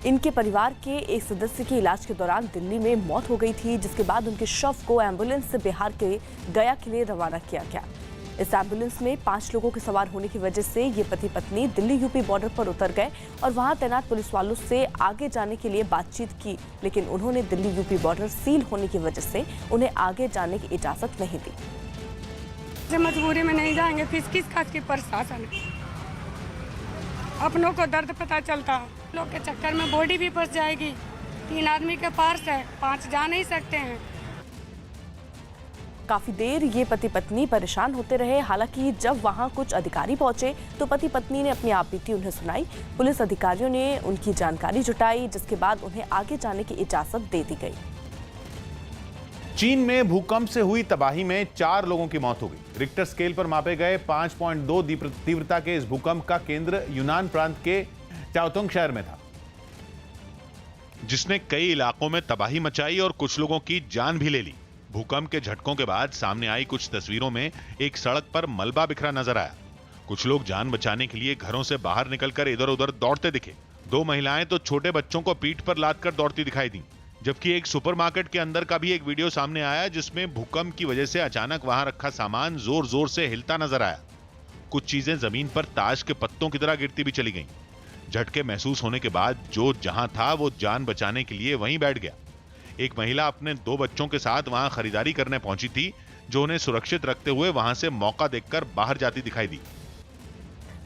[SPEAKER 1] इनके परिवार के एक सदस्य की इलाज के दौरान दिल्ली में मौत हो गई थी, जिसके बाद उनके शव को एम्बुलेंस से बिहार के गया के लिए रवाना किया गया। इस एम्बुलेंस में 5 लोगों के सवार होने की वजह से ये पति पत्नी दिल्ली यूपी बॉर्डर पर उतर गए और वहां तैनात पुलिस वालों से आगे जाने के लिए बातचीत की, लेकिन उन्होंने दिल्ली यूपी बॉर्डर सील होने की वजह से उन्हें आगे जाने की इजाजत नहीं दी।
[SPEAKER 21] मजबूरी में नहीं जाएंगे, किस खास की प्रशासन, अपनों को दर्द पता चलता, लोग के चक्कर में बॉडी भी फंस जाएगी। 3 आदमी के पास है, 5 जा नहीं सकते हैं।
[SPEAKER 1] काफी देर ये पति पत्नी परेशान होते रहे। हालांकि जब वहां कुछ अधिकारी पहुंचे तो पति पत्नी ने अपनी आपबीती उन्हें सुनाई। पुलिस अधिकारियों ने उनकी जानकारी जुटाई, जिसके बाद उन्हें आगे जाने की इजाजत दे दी गई।
[SPEAKER 9] चीन में भूकंप से हुई तबाही में 4 लोगों की मौत हो गई। रिक्टर स्केल पर मापे गए 5.2 तीव्रता के इस भूकंप का केंद्र यूनान प्रांत के चाओतोंग शहर में था,
[SPEAKER 2] जिसने कई इलाकों में तबाही मचाई और कुछ लोगों की जान भी ले ली। भूकंप के झटकों के बाद सामने आई कुछ तस्वीरों में एक सड़क पर मलबा बिखरा नजर आया। कुछ लोग जान बचाने के लिए घरों से बाहर निकलकर इधर उधर दौड़ते दिखे। 2 महिलाएं तो छोटे बच्चों को पीठ पर लादकर दौड़ती दिखाई दी। जबकि एक सुपरमार्केट के अंदर का भी एक वीडियो सामने आया, जिसमें भूकंप की वजह से अचानक वहां रखा सामान जोर जोर से हिलता नजर आया। कुछ चीजें जमीन पर ताश के पत्तों की तरह गिरती भी चली गईं। झटके महसूस होने के बाद जो जहां था वो जान बचाने के लिए वहीं बैठ गया। एक महिला अपने 2 बच्चों के साथ वहां खरीदारी करने पहुंची थी, जो उन्हें सुरक्षित रखते हुए वहां से मौका देखकर बाहर जाती दिखाई दी।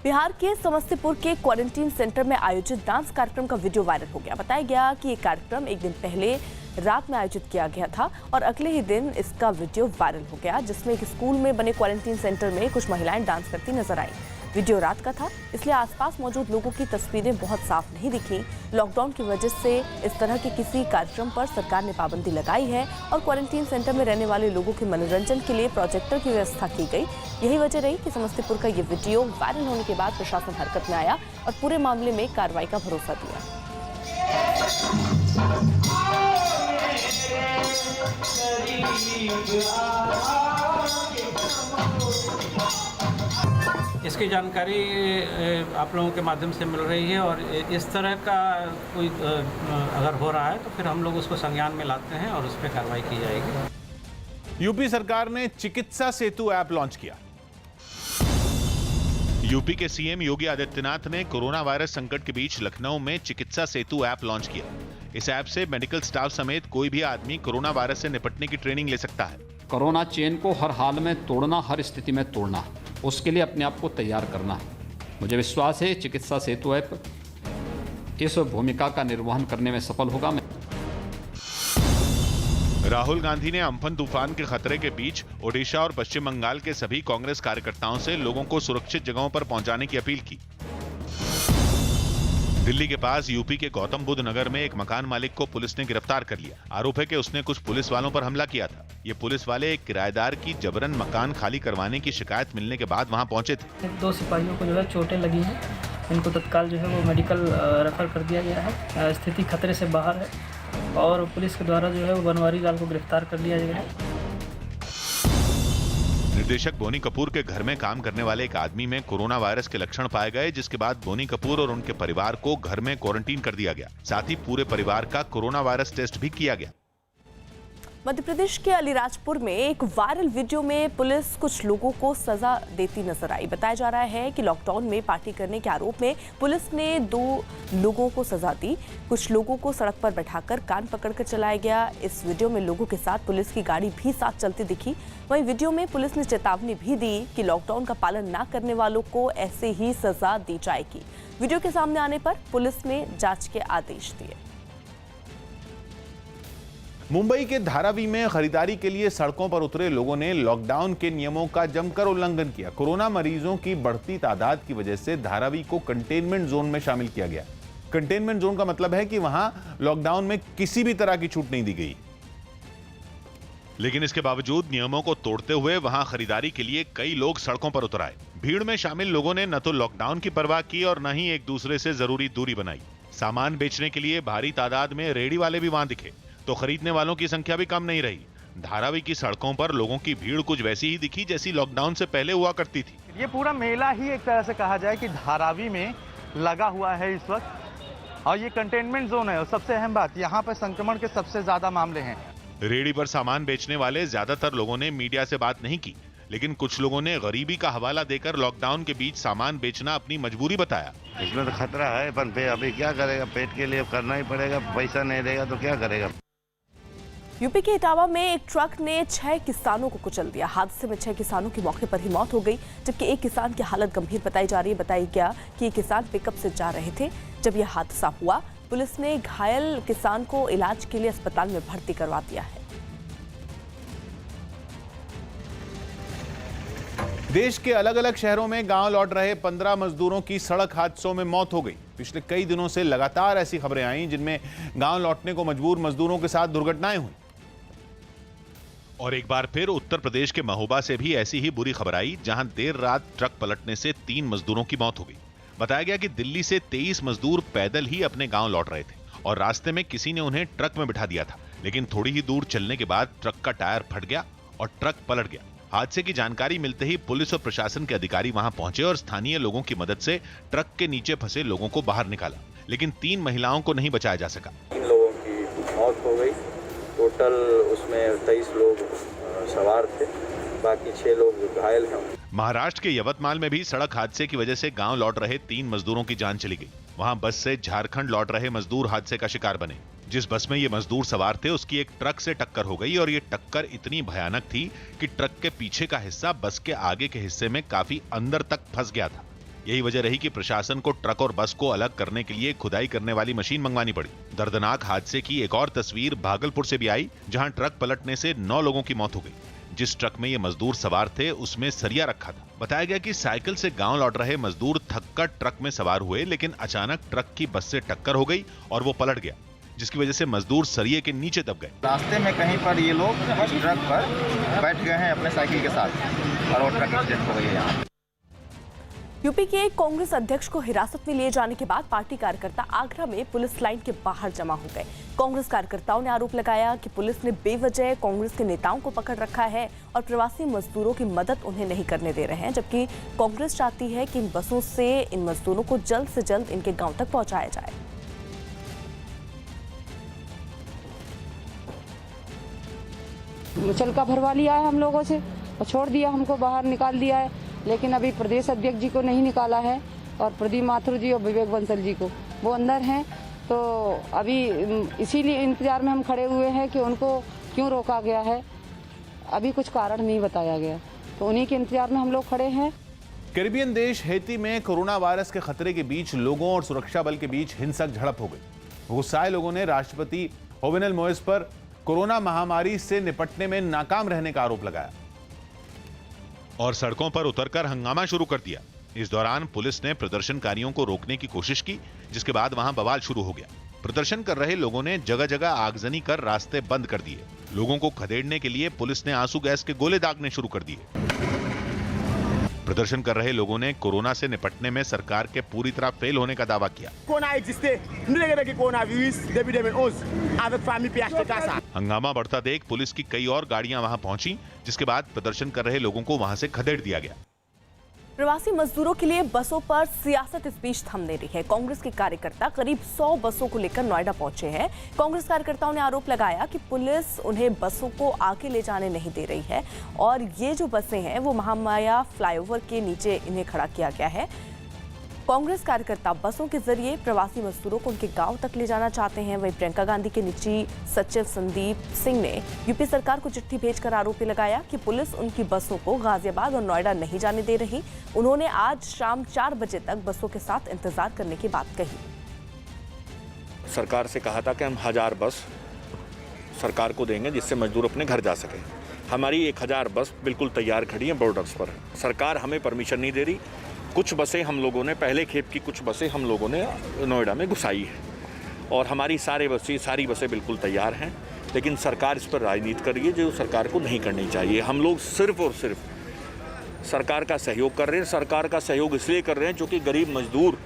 [SPEAKER 1] बिहार के समस्तीपुर के क्वारंटीन सेंटर में आयोजित डांस कार्यक्रम का वीडियो वायरल हो गया। बताया गया कि ये कार्यक्रम एक दिन पहले रात में आयोजित किया गया था और अगले ही दिन इसका वीडियो वायरल हो गया, जिसमें एक स्कूल में बने क्वारंटीन सेंटर में कुछ महिलाएं डांस करती नजर आई। वीडियो रात का था, इसलिए आसपास मौजूद लोगों की तस्वीरें बहुत साफ नहीं दिखी। लॉकडाउन की वजह से इस तरह के किसी कार्यक्रम पर सरकार ने पाबंदी लगाई है और क्वारंटीन सेंटर में रहने वाले लोगों के मनोरंजन के लिए प्रोजेक्टर की व्यवस्था की गई। यही वजह रही कि समस्तीपुर का ये वीडियो वायरल होने के बाद प्रशासन हरकत में आया और पूरे मामले में कार्रवाई का भरोसा दिया।
[SPEAKER 6] इसकी जानकारी आप लोगों के माध्यम से मिल रही है और इस तरह का कोई अगर हो रहा है तो फिर हम लोग उसको संज्ञान में लाते हैं और उस पर कार्रवाई की जाएगी।
[SPEAKER 9] यूपी सरकार ने चिकित्सा सेतु ऐप लॉन्च किया।
[SPEAKER 2] यूपी के सीएम योगी आदित्यनाथ ने कोरोना वायरस संकट के बीच लखनऊ में चिकित्सा सेतु ऐप लॉन्च किया। इस ऐप से मेडिकल स्टाफ समेत कोई भी आदमी कोरोना वायरस से निपटने की ट्रेनिंग ले सकता है।
[SPEAKER 7] कोरोना चेन को हर हाल में तोड़ना, हर स्थिति में तोड़ना, उसके लिए अपने आप को तैयार करना है। मुझे विश्वास है चिकित्सा सेतु ऐप इस भूमिका का निर्वहन करने में सफल होगा।
[SPEAKER 2] राहुल गांधी ने अम्फन तूफान के खतरे के बीच ओडिशा और पश्चिम बंगाल के सभी कांग्रेस कार्यकर्ताओं से लोगों को सुरक्षित जगहों पर पहुंचाने की अपील की। दिल्ली के पास यूपी के गौतम बुद्ध नगर में एक मकान मालिक को पुलिस ने गिरफ्तार कर लिया। आरोप है कि उसने कुछ पुलिस वालों पर हमला किया था। ये पुलिस वाले एक किराएदार की जबरन मकान खाली करवाने की शिकायत मिलने के बाद वहां पहुंचे थे।
[SPEAKER 8] 2 सिपाहियों को जो है चोटें लगी हैं। इनको तत्काल जो है वो मेडिकल रेफर कर दिया गया है। स्थिति खतरे से बाहर है और पुलिस के द्वारा जो है वो बनवारी लाल को गिरफ्तार कर लिया गया है।
[SPEAKER 2] निर्देशक बोनी कपूर के घर में काम करने वाले एक आदमी में कोरोना वायरस के लक्षण पाए गए, जिसके बाद बोनी कपूर और उनके परिवार को घर में क्वारंटीन कर दिया गया। साथ ही पूरे परिवार का कोरोना वायरस टेस्ट भी किया गया।
[SPEAKER 1] मध्य प्रदेश के अलीराजपुर में एक वायरल वीडियो में पुलिस कुछ लोगों को सजा देती नजर आई। बताया जा रहा है कि लॉकडाउन में पार्टी करने के आरोप में पुलिस ने 2 लोगों को सजा दी। कुछ लोगों को सड़क पर बैठाकर कान पकड़कर चलाया गया। इस वीडियो में लोगों के साथ पुलिस की गाड़ी भी साथ चलती दिखी। वहीं वीडियो में पुलिस ने चेतावनी भी दी कि लॉकडाउन का पालन न करने वालों को ऐसे ही सजा दी जाएगी। वीडियो के सामने आने पर पुलिस ने जांच के आदेश दिए।
[SPEAKER 9] मुंबई के धारावी में खरीदारी के लिए सड़कों पर उतरे लोगों ने लॉकडाउन के नियमों का जमकर उल्लंघन किया। कोरोना मरीजों की बढ़ती तादाद की वजह से धारावी को कंटेनमेंट जोन में शामिल किया गया। कंटेनमेंट जोन का मतलब है कि वहां लॉकडाउन में किसी भी तरह की छूट नहीं दी गई।
[SPEAKER 2] लेकिन इसके बावजूद नियमों को तोड़ते हुए वहां खरीदारी के लिए कई लोग सड़कों पर उतर आए। भीड़ में शामिल लोगों ने न तो लॉकडाउन की परवाह की और न ही एक दूसरे से जरूरी दूरी बनाई। सामान बेचने के लिए भारी तादाद में रेहड़ी वाले भी वहां दिखे तो खरीदने वालों की संख्या भी कम नहीं रही। धारावी की सड़कों पर लोगों की भीड़ कुछ वैसी ही दिखी जैसी लॉकडाउन से पहले हुआ करती थी।
[SPEAKER 22] ये पूरा मेला ही एक तरह से कहा जाए कि धारावी में लगा हुआ है इस वक्त, और ये कंटेनमेंट जोन है। और सबसे अहम बात, यहाँ पर संक्रमण के सबसे ज्यादा मामले हैं।
[SPEAKER 2] रेहड़ी पर सामान बेचने वाले ज्यादातर लोगों ने मीडिया से बात नहीं की, लेकिन कुछ लोगों ने गरीबी का हवाला देकर लॉकडाउन के बीच सामान बेचना अपनी मजबूरी बताया।
[SPEAKER 23] इसमें तो खतरा है, पर अभी क्या करेगा, पेट के लिए करना ही पड़ेगा। पैसा नहीं रहेगा तो क्या करेगा।
[SPEAKER 1] यूपी के इटावा में एक ट्रक ने 6 किसानों को कुचल दिया। हादसे में 6 किसानों की मौके पर ही मौत हो गई, जबकि एक किसान की हालत गंभीर बताई जा रही है। बताया गया कि ये किसान पिकअप से जा रहे थे जब यह हादसा हुआ। पुलिस ने घायल किसान को इलाज के लिए अस्पताल में भर्ती करवा दिया है।
[SPEAKER 9] देश के अलग अलग शहरों में गांव लौट रहे 15 मजदूरों की सड़क हादसों में मौत हो गई। पिछले कई दिनों से लगातार ऐसी खबरें आईं जिनमें गांव लौटने को मजबूर मजदूरों के साथ दुर्घटनाएं हुई।
[SPEAKER 2] और एक बार फिर उत्तर प्रदेश के महोबा से भी ऐसी ही बुरी खबर आई, जहां देर रात ट्रक पलटने से 3 मजदूरों की मौत हो गई। बताया गया कि दिल्ली से 23 मजदूर पैदल ही अपने गांव लौट रहे थे और रास्ते में किसी ने उन्हें ट्रक में बिठा दिया था, लेकिन थोड़ी ही दूर चलने के बाद ट्रक का टायर फट गया और ट्रक पलट गया। हादसे की जानकारी मिलते ही पुलिस और प्रशासन के अधिकारी वहां पहुंचे और स्थानीय लोगों की मदद से ट्रक के नीचे फंसे लोगों को बाहर निकाला, लेकिन 3 महिलाओं को नहीं बचाया जा सका।
[SPEAKER 24] 3 लोगों की मौत हो गई। टोटल उसमें 23 लोग सवार थे, बाकी 6 लोग घायल हैं।
[SPEAKER 2] महाराष्ट्र के यवतमाल में भी सड़क हादसे की वजह से गांव लौट रहे 3 मजदूरों की जान चली गई। वहां बस से झारखंड लौट रहे मजदूर हादसे का शिकार बने। जिस बस में ये मजदूर सवार थे उसकी एक ट्रक से टक्कर हो गई और ये टक्कर इतनी भयानक थी कि ट्रक के पीछे का हिस्सा बस के आगे के हिस्से में काफी अंदर तक फंस गया था। यही वजह रही कि प्रशासन को ट्रक और बस को अलग करने के लिए खुदाई करने वाली मशीन मंगवानी पड़ी। दर्दनाक हादसे की एक और तस्वीर भागलपुर से भी आई, जहां ट्रक पलटने से 9 लोगों की मौत हो गई। जिस ट्रक में ये मजदूर सवार थे उसमें सरिया रखा था। बताया गया कि साइकिल से गांव लौट रहे मजदूर थककर ट्रक में सवार हुए, लेकिन अचानक ट्रक की बस से टक्कर हो गई और वो पलट गया, जिसकी वजह से मजदूर सरिये के नीचे दब गए।
[SPEAKER 25] रास्ते में कहीं पर ये लोग ट्रक पर बैठ गए हैं अपने साइकिल के साथ और वो ट्रक एक्सीडेंट हो गई है। यहाँ
[SPEAKER 1] यूपी के एक कांग्रेस अध्यक्ष को हिरासत में लिए जाने के बाद पार्टी कार्यकर्ता आगरा में पुलिस लाइन के बाहर जमा हो गए। कांग्रेस कार्यकर्ताओं ने आरोप लगाया कि पुलिस ने बेवजह कांग्रेस के नेताओं को पकड़ रखा है और प्रवासी मजदूरों की मदद उन्हें नहीं करने दे रहे हैं, जबकि कांग्रेस चाहती है कि इन बसों से इन मजदूरों को जल्द से जल्द इनके गांव तक पहुंचाया जाए।
[SPEAKER 4] मुचलका भरवा लिया है हम लोगों से और छोड़ दिया, हमको बाहर निकाल दिया है, लेकिन अभी प्रदेश अध्यक्ष जी को नहीं निकाला है और प्रदीप माथुर जी और विवेक बंसल जी को, वो अंदर हैं। तो अभी इसीलिए इंतजार में हम खड़े हुए हैं कि उनको क्यों रोका गया है, अभी कुछ कारण नहीं बताया गया, तो उन्हीं के इंतजार में हम लोग खड़े हैं।
[SPEAKER 9] कैरिबियन देश हैती में कोरोना वायरस के खतरे के बीच लोगों और सुरक्षा बल के बीच हिंसक झड़प हो गई। गुस्साए लोगों ने राष्ट्रपति होवेनल मोइस पर कोरोना महामारी से निपटने में नाकाम रहने का आरोप लगाया
[SPEAKER 2] और सड़कों पर उतरकर हंगामा शुरू कर दिया। इस दौरान पुलिस ने प्रदर्शनकारियों को रोकने की कोशिश की, जिसके बाद वहां बवाल शुरू हो गया। प्रदर्शन कर रहे लोगों ने जगह जगह आगजनी कर रास्ते बंद कर दिए। लोगों को खदेड़ने के लिए पुलिस ने आंसू गैस के गोले दागने शुरू कर दिए। प्रदर्शन कर रहे लोगों ने कोरोना से निपटने में सरकार के पूरी तरह फेल होने का दावा किया। हंगामा बढ़ता देख पुलिस की कई और गाड़ियां वहां पहुंची, जिसके बाद प्रदर्शन कर रहे लोगों को वहां से खदेड़ दिया गया।
[SPEAKER 1] प्रवासी मजदूरों के लिए बसों पर सियासत इस बीच थम नहीं रही है। कांग्रेस के कार्यकर्ता करीब 100 बसों को लेकर नोएडा पहुंचे हैं। कांग्रेस कार्यकर्ताओं ने आरोप लगाया कि पुलिस उन्हें बसों को आगे ले जाने नहीं दे रही है और ये जो बसें हैं वो महामाया फ्लाईओवर के नीचे इन्हें खड़ा किया गया है। कांग्रेस कार्यकर्ता बसों के जरिए प्रवासी मजदूरों को उनके गांव तक ले जाना चाहते हैं। वहीं प्रियंका गांधी के निजी सचिव संदीप सिंह ने यूपी सरकार को चिट्ठी भेजकर आरोप लगाया कि पुलिस उनकी बसों को गाजियाबाद और नोएडा नहीं जाने दे रही। उन्होंने आज शाम 4 बजे तक बसों के साथ इंतजार करने की बात कही।
[SPEAKER 10] सरकार से कहा था कि हम 1000 बस सरकार को देंगे जिससे मजदूर अपने घर जा सके। हमारी 1000 बस बिल्कुल तैयार खड़ी हैं बॉर्डर्स पर। सरकार हमें परमिशन नहीं दे रही। कुछ बसें हम लोगों ने पहले खेप की कुछ बसें हम लोगों ने नोएडा में घुसाई है और हमारी सारी बसें बिल्कुल तैयार हैं, लेकिन सरकार इस पर राजनीति कर रही है जो सरकार को नहीं करनी चाहिए। हम लोग सिर्फ और सिर्फ सरकार का सहयोग कर रहे हैं। सरकार का सहयोग इसलिए कर रहे हैं क्योंकि गरीब मजदूर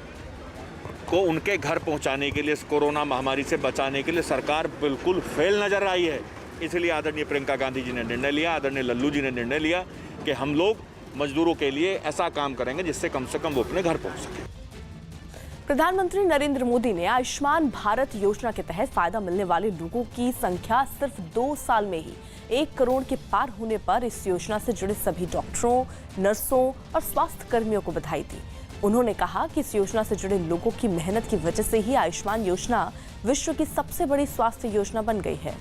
[SPEAKER 10] को उनके घर पहुंचाने के लिए, कोरोना महामारी से बचाने के लिए सरकार बिल्कुल फेल नजर आई है। इसलिए आदरणीय प्रियंका गांधी जी ने निर्णय लिया, आदरणीय लल्लू जी ने निर्णय लिया कि हम लोग मजदूरों के लिए ऐसा काम करेंगे जिससे कम से कम वो अपने घर पहुंच सके।
[SPEAKER 1] प्रधानमंत्री नरेंद्र मोदी ने आयुष्मान भारत योजना के तहत फायदा मिलने वाले लोगों की संख्या सिर्फ 2 साल में ही 1 करोड़ के पार होने पर इस योजना से जुड़े सभी डॉक्टरों, नर्सों और स्वास्थ्य कर्मियों को बधाई दी। उन्होंने कहा कि इस योजना से जुड़े लोगों की मेहनत की वजह से ही आयुष्मान योजना विश्व की सबसे बड़ी स्वास्थ्य योजना बन गई है।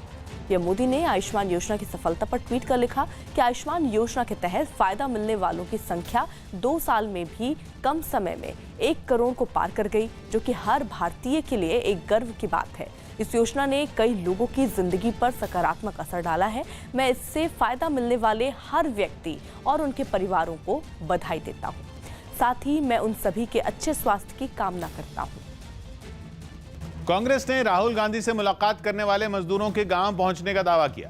[SPEAKER 1] पीएम मोदी ने आयुष्मान योजना की सफलता पर ट्वीट कर लिखा कि आयुष्मान योजना के तहत फायदा मिलने वालों की संख्या 2 साल में भी कम समय में 1 करोड़ को पार कर गई, जो कि हर भारतीय के लिए एक गर्व की बात है। इस योजना ने कई लोगों की जिंदगी पर सकारात्मक असर डाला है। मैं इससे फायदा मिलने वाले हर व्यक्ति और उनके परिवारों को बधाई देता हूँ। साथ ही मैं उन सभी के अच्छे स्वास्थ्य की कामना करता हूँ।
[SPEAKER 9] कांग्रेस ने राहुल गांधी से मुलाकात करने वाले मजदूरों के गांव पहुंचने का दावा किया।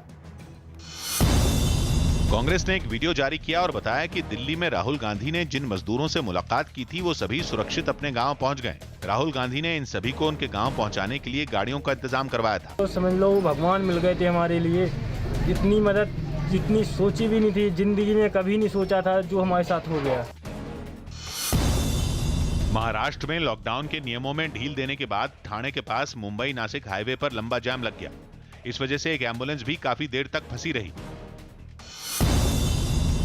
[SPEAKER 2] कांग्रेस ने एक वीडियो जारी किया और बताया कि दिल्ली में राहुल गांधी ने जिन मजदूरों से मुलाकात की थी वो सभी सुरक्षित अपने गांव पहुंच गए। राहुल गांधी ने इन सभी को उनके गांव पहुंचाने के लिए गाड़ियों का इंतजाम करवाया था।
[SPEAKER 11] तो समझ लो भगवान मिल गए थे हमारे लिए। इतनी मदद जितनी सोची भी नहीं थी, जिंदगी में कभी नहीं सोचा था, जो हमारे साथ हो गया।
[SPEAKER 2] महाराष्ट्र में लॉकडाउन के नियमों में ढील देने के बाद ठाणे के पास मुंबई नासिक हाईवे पर लंबा जाम लग गया। इस वजह से एक एम्बुलेंस भी काफी देर तक फंसी रही।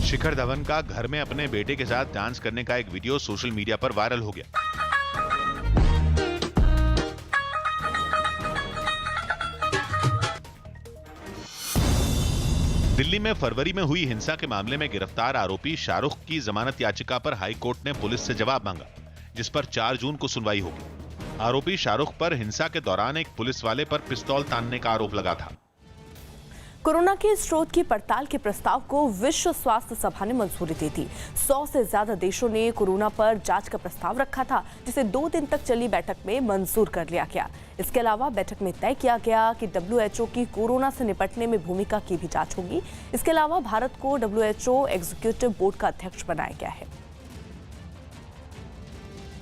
[SPEAKER 2] शिखर धवन का घर में अपने बेटे के साथ डांस करने का एक वीडियो सोशल मीडिया पर वायरल हो गया। दिल्ली में फरवरी में हुई हिंसा के मामले में गिरफ्तार आरोपी शाहरुख की जमानत याचिका पर हाई कोर्ट ने पुलिस से जवाब मांगा, जिस पर 4 जून को सुनवाई होगी। आरोपी शाहरुख पर हिंसा के दौरान एक पुलिस वाले पर पिस्तौल तानने का आरोप लगा था।
[SPEAKER 1] कोरोना के स्रोत की पड़ताल के प्रस्ताव को विश्व स्वास्थ्य सभा ने मंजूरी दी थी। 100 से ज्यादा देशों ने कोरोना पर जांच का प्रस्ताव रखा था, जिसे 2 दिन तक चली बैठक में मंजूर कर लिया गया। इसके अलावा बैठक में तय किया गया कि WHO की कोरोना से निपटने में भूमिका की भी जांच होगी। इसके अलावा भारत को WHO एग्जीक्यूटिव बोर्ड का अध्यक्ष बनाया गया है।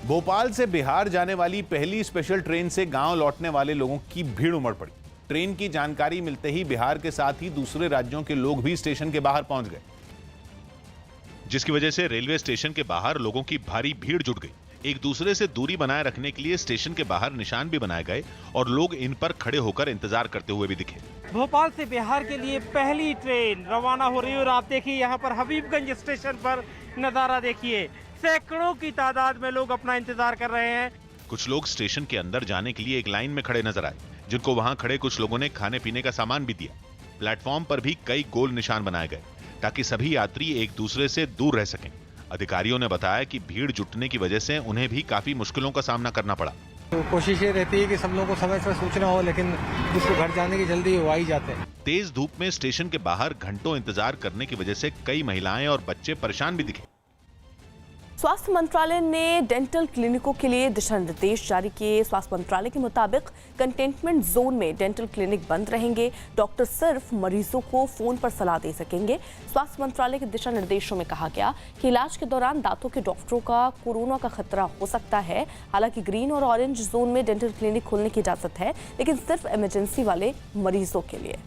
[SPEAKER 9] भोपाल से बिहार जाने वाली पहली स्पेशल ट्रेन से गांव लौटने वाले लोगों की भीड़ उमड़ पड़ी। ट्रेन की जानकारी मिलते ही बिहार के साथ ही दूसरे राज्यों के लोग भी स्टेशन के बाहर पहुंच गए,
[SPEAKER 2] जिसकी वजह से रेलवे स्टेशन के बाहर लोगों की भारी भीड़ जुट गई। एक दूसरे से दूरी बनाए रखने के लिए स्टेशन के बाहर निशान भी बनाए गए और लोग इन पर खड़े होकर इंतजार करते हुए भी दिखे।
[SPEAKER 11] भोपाल से बिहार के लिए पहली ट्रेन रवाना हो रही है और आप देखिए यहाँ पर हबीबगंज स्टेशन पर नजारा देखिए, सैकड़ों की तादाद में लोग अपना इंतजार कर रहे हैं।
[SPEAKER 2] कुछ लोग स्टेशन के अंदर जाने के लिए एक लाइन में खड़े नजर आए, जिनको वहां खड़े कुछ लोगों ने खाने पीने का सामान भी दिया। प्लेटफॉर्म पर भी कई गोल निशान बनाए गए ताकि सभी यात्री एक दूसरे से दूर रह सकें। अधिकारियों ने बताया कि भीड़ जुटने की वजह से उन्हें भी काफी मुश्किलों का सामना करना पड़ा।
[SPEAKER 12] तो कोशिश ये रहती है कि सब लोगों को समय से सूचना हो, लेकिन जिसको घर जाने की जल्दी हो आ ही जाते हैं।
[SPEAKER 2] तेज धूप में स्टेशन के बाहर घंटों इंतजार करने की वजह से कई महिलाएं और बच्चे परेशान भी दिखे।
[SPEAKER 1] स्वास्थ्य मंत्रालय ने डेंटल क्लिनिकों के लिए दिशा निर्देश जारी किए। स्वास्थ्य मंत्रालय के मुताबिक कंटेनमेंट जोन में डेंटल क्लिनिक बंद रहेंगे। डॉक्टर सिर्फ मरीजों को फोन पर सलाह दे सकेंगे। स्वास्थ्य मंत्रालय के दिशा निर्देशों में कहा गया कि इलाज के दौरान दांतों के डॉक्टरों का कोरोना का खतरा हो सकता है। हालांकि ग्रीन और ऑरेंज जोन में डेंटल क्लिनिक खोलने की इजाजत है, लेकिन सिर्फ इमरजेंसी वाले मरीजों के लिए।